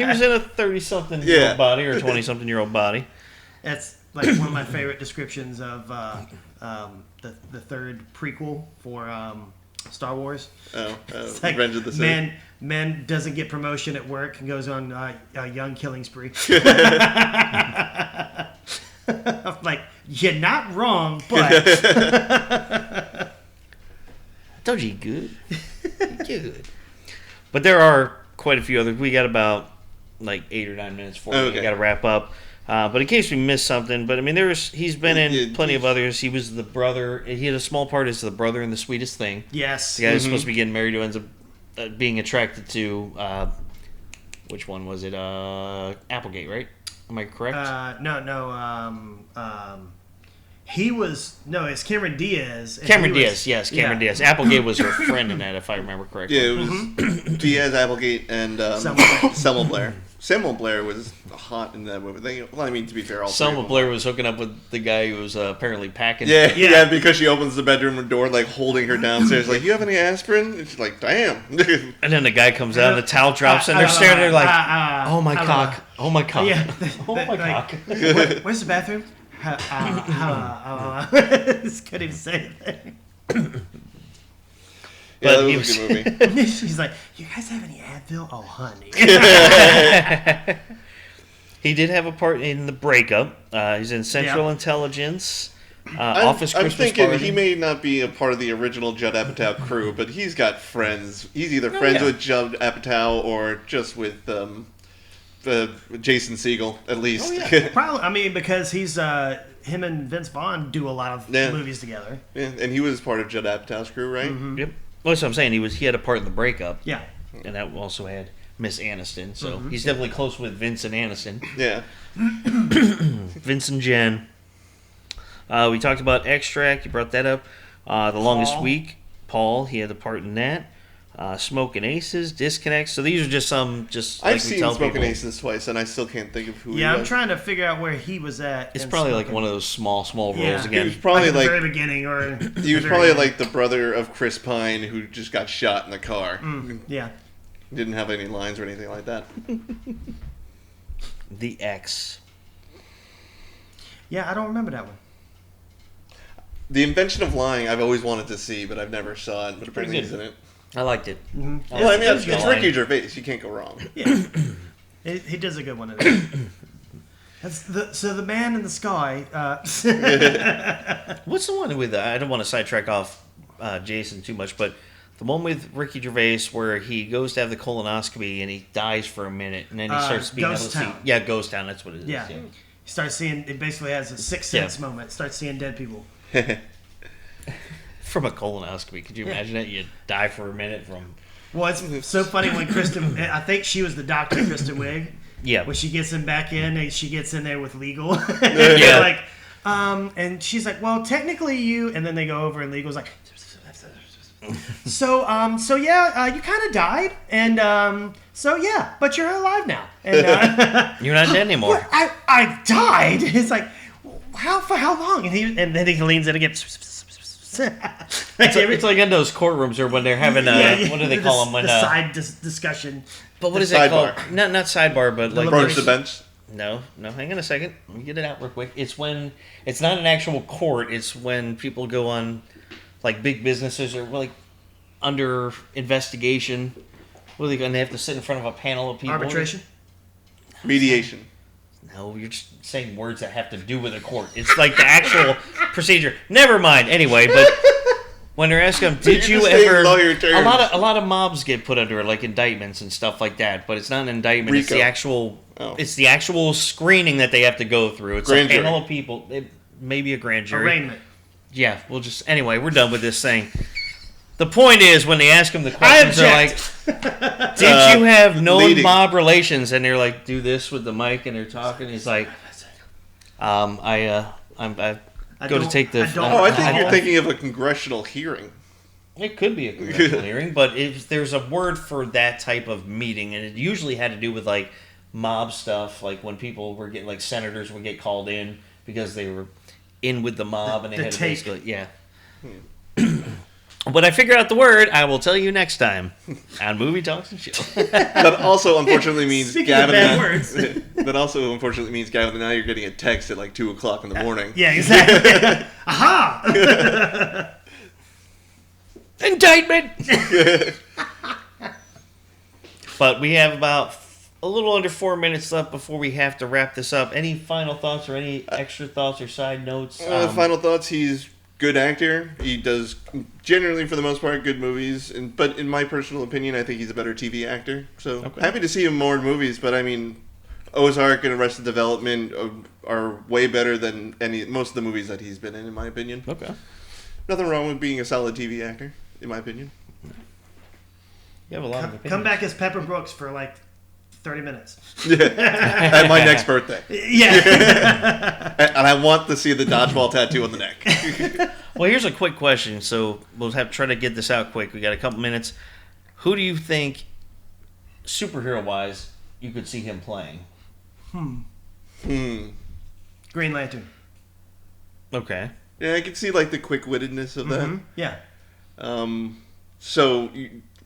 A: was in a 30-something-year-old body or a 20-something-year-old body.
B: That's like one of my favorite descriptions of the third prequel for Star Wars.
C: It's
B: like,
C: Revenge of the Sith.
B: Man doesn't get promotion at work and goes on a young killing spree. I'm like, you're not wrong, but
A: Told you good. Good. But there are quite a few others. We got about 8 or 9 minutes for we got to wrap up. But in case we missed something, but I mean, he's been in plenty of others. He was the brother. He had a small part as the brother in The Sweetest Thing.
B: Yes.
A: The guy who's supposed to be getting married who ends up being attracted to, which one was it? Applegate, right? Am I correct?
B: No. It's Cameron Diaz.
A: Cameron Diaz. Applegate was her friend in that, if I remember correctly.
C: Yeah, it was Diaz, Applegate, and Selma Blair. Selma Blair was hot in that movie. To be fair,
A: Selma Blair was hooking up with the guy who was apparently packing.
C: Yeah, because she opens the bedroom door, holding her downstairs, you have any aspirin? And she's like, damn.
A: And then the guy comes out and the towel drops, and they're staring there like, oh my cock, oh my cock,
B: yeah,
A: oh my cock.
B: Where's the bathroom? Couldn't even say anything.
C: Yeah, that was a good movie.
B: She's like, you guys have any Advil? Oh, honey.
A: He did have a part in The Breakup. He's in Central Intelligence, Office Christmas
C: I'm thinking
A: Party.
C: he may not be a part of the original Judd Apatow crew, but he's got friends. He's either friends with Judd Apatow or just with Jason Segel, at least.
B: Oh, yeah. Probably, because he's him and Vince Vaughn do a lot of movies together.
C: Yeah, and he was part of Judd Apatow's crew, right?
A: Mm-hmm. Yep. Well, that's what I'm saying. He had a part in The Breakup.
B: Yeah.
A: And that also had Miss Aniston, so he's definitely close with Vince and Aniston.
C: Yeah.
A: Vince and Jen. We talked about Extract. You brought that up. The Longest Week. Paul, he had a part in that. Smoking Aces, Disconnect. So these are just some.
C: I've seen Smoking Aces twice, and I still can't think of who he was.
B: Yeah, I'm trying to figure out where he was at.
A: It's probably one of those small roles again.
C: He was probably
B: at the very beginning, or
C: he was probably the brother of Chris Pine who just got shot in the car.
B: Yeah.
C: Didn't have any lines or anything like that.
A: The X.
B: Yeah, I don't remember that one.
C: The Invention of Lying, I've always wanted to see, but I've never saw it. But apparently he's in it.
A: I liked it.
B: Mm-hmm.
C: Well, it's Ricky Gervais. You can't go wrong.
B: Yeah, he does a good one. The Man in the Sky.
A: What's the one with? I don't want to sidetrack off Jason too much, but the one with Ricky Gervais where he goes to have the colonoscopy and he dies for a minute and then he starts being able to see. Yeah, Ghost Town. That's what it is.
B: Yeah. He starts seeing. It basically has a Sixth Sense moment. Starts seeing dead people.
A: From a colonoscopy. Could you imagine that? You'd die for a minute from...
B: Well, it's so funny when Kristen... I think she was the doctor, Kristen Wiig.
A: Yeah.
B: When she gets him back in, and she gets in there with legal.
A: Yeah.
B: And she's like, well, technically you... And then they go over and legal's like... So yeah, you kind of died. And yeah, but you're alive now. And
A: you're not dead anymore.
B: I died? It's like, for how long? And then he leans in again...
A: It's like in those courtrooms or when they're having what do they call them? When
B: the side discussion.
A: But what is that called?
C: Sidebar.
A: Not sidebar, but like
C: Approach the bench.
A: No. Hang on a second. Let me get it out real quick. It's when it's not an actual court. It's when people go on, like big businesses or like under investigation. What are they going? They have to sit in front of a panel of people.
B: Arbitration.
C: Mediation.
A: No, you're just saying words that have to do with a court. It's like the actual procedure. Never mind. Anyway, but when they're asking them, did you ever? A lot of mobs get put under like indictments and stuff like that, but it's not an indictment.
C: RICO.
A: It's the actual. Oh. It's the actual screening that they have to go through. It's a panel of people. Maybe a grand jury.
B: Arraignment.
A: Yeah, we'll just anyway. We're done with this thing. The point is, when they ask them the questions, they're like, "Did you have known mob relations?" And they're like, "Do this with the mic," and they're talking. He's like, I go to take the."
C: I think you're thinking of a congressional hearing.
A: It could be a congressional hearing, but if there's a word for that type of meeting, and it usually had to do with like mob stuff, like when people were getting like senators would get called in because they were in with the mob and they had to basically When I figure out the word, I will tell you next time on Movie Talks and Chill.
C: That also unfortunately means Gavin.
B: Bad words.
C: That also unfortunately means Gavin. Now you're getting a text at like 2:00 in the morning.
B: Yeah, exactly. Aha!
A: Indictment. But we have about a little under 4 minutes left before we have to wrap this up. Any final thoughts or any extra thoughts or side notes?
C: Final thoughts. He's good actor. He does generally, for the most part, good movies. But in my personal opinion, I think he's a better TV actor. So happy to see him more in movies. But I mean, Ozark and Arrested Development are way better than most of the movies that he's been in my opinion.
A: Okay.
C: Nothing wrong with being a solid TV actor, in my opinion.
A: You have a lot of opinions.
B: Come back as Pepper Brooks for like 30 minutes.
C: At my next birthday.
B: Yeah.
C: And I want to see the dodgeball tattoo on the neck.
A: Well, here's a quick question. So we'll try to get this out quick. We got a couple minutes. Who do you think, superhero-wise, you could see him playing?
B: Green Lantern.
A: Okay.
C: Yeah, I can see like the quick-wittedness of that.
B: Yeah.
C: So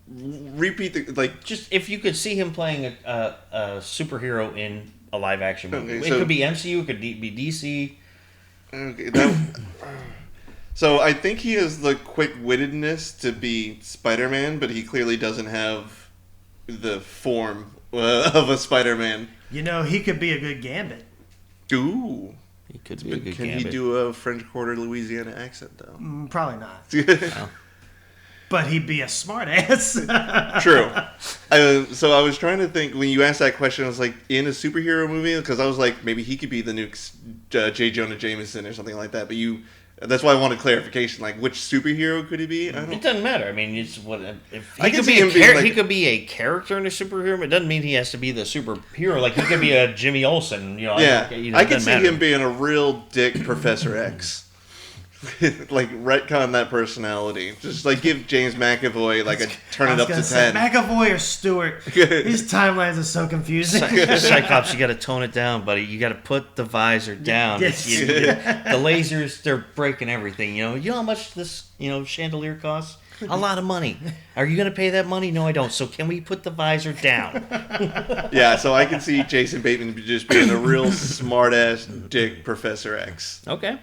C: repeat the like.
A: Just if you could see him playing a superhero in a live-action movie,
C: Okay,
A: it could be MCU, it could be DC.
C: Okay. So I think he has the quick-wittedness to be Spider-Man, but he clearly doesn't have the form of a Spider-Man.
B: You know, he could be a good Gambit.
C: Ooh.
A: He could be a good
C: Can
A: Gambit.
C: he do a French Quarter Louisiana accent, though?
B: Probably not.
A: No.
B: But he'd be a smart ass.
C: True. So I was trying to think, when you asked that question, I was like, in a superhero movie? Because I was like, maybe he could be the new J. Jonah Jameson or something like that. But that's why I wanted clarification. Like, which superhero could he be?
A: It doesn't matter. I mean, it's what if
C: I
A: he
C: can
A: could
C: see
A: be
C: him being like,
A: he could be a character in a superhero. But it doesn't mean he has to be the superhero. Like he could be a Jimmy Olsen. You know.
C: Yeah. I can see
A: matter.
C: him being a real dick Professor X. Like retcon that personality. Just like give James McAvoy like a turn it up to 10.
B: McAvoy or Stewart. These timelines are so confusing.
A: Cyclops, you got to tone it down, buddy. You got to put the visor down.
B: Yes.
A: The lasers, they're breaking everything. You know how much this chandelier costs? A lot of money. Are you going to pay that money? No, I don't. So can we put the visor down?
C: Yeah, so I can see Jason Bateman just being a real smart ass dick Professor X.
A: Okay.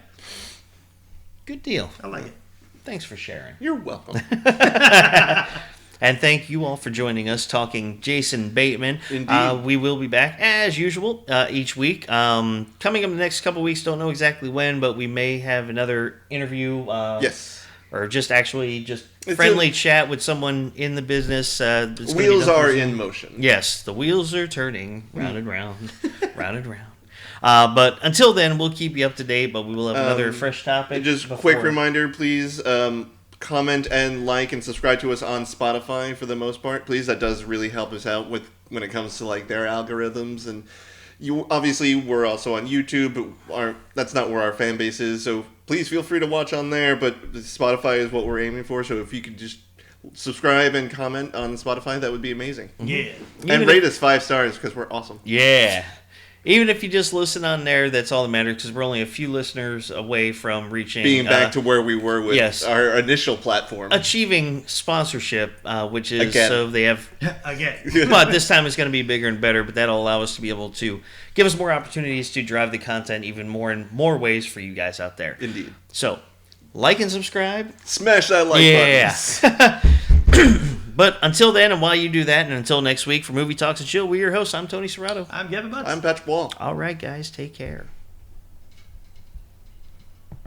A: Good deal.
B: I like it.
A: Thanks for sharing.
C: You're welcome.
A: And thank you all for joining us talking Jason Bateman.
C: Indeed.
A: We will be back as usual each week. Coming up in the next couple weeks, don't know exactly when, but we may have another interview.
C: Yes.
A: Or just friendly chat with someone in the business.
C: Wheels are in motion.
A: Yes, the wheels are turning round and round, round and round. But until then, we'll keep you up to date, but we will have another fresh topic.
C: Just quick reminder, please comment and like and subscribe to us on Spotify for the most part. Please, that does really help us out when it comes to like their algorithms. And obviously we're also on YouTube, but that's not where our fan base is. So please feel free to watch on there. But Spotify is what we're aiming for. So if you could just subscribe and comment on Spotify, that would be amazing.
B: Yeah.
C: And rate us 5 stars because we're awesome.
A: Yeah. Even if you just listen on there, that's all that matters because we're only a few listeners away from reaching
C: Being back to where we were with
A: yes.
C: our initial platform.
A: Achieving sponsorship, which is
C: Again.
A: so they have...
B: Again.
A: But this time it's going to be bigger and better, but that'll allow us to be able to give us more opportunities to drive the content even more in more ways for you guys out there.
C: Indeed.
A: So, like and subscribe.
C: Smash that like button.
A: But until then, and while you do that, and until next week for Movie Talks and Chill, we're your hosts. I'm Tony Serrato.
B: I'm Kevin Butts.
C: I'm Patrick Wall.
A: All right, guys, take care.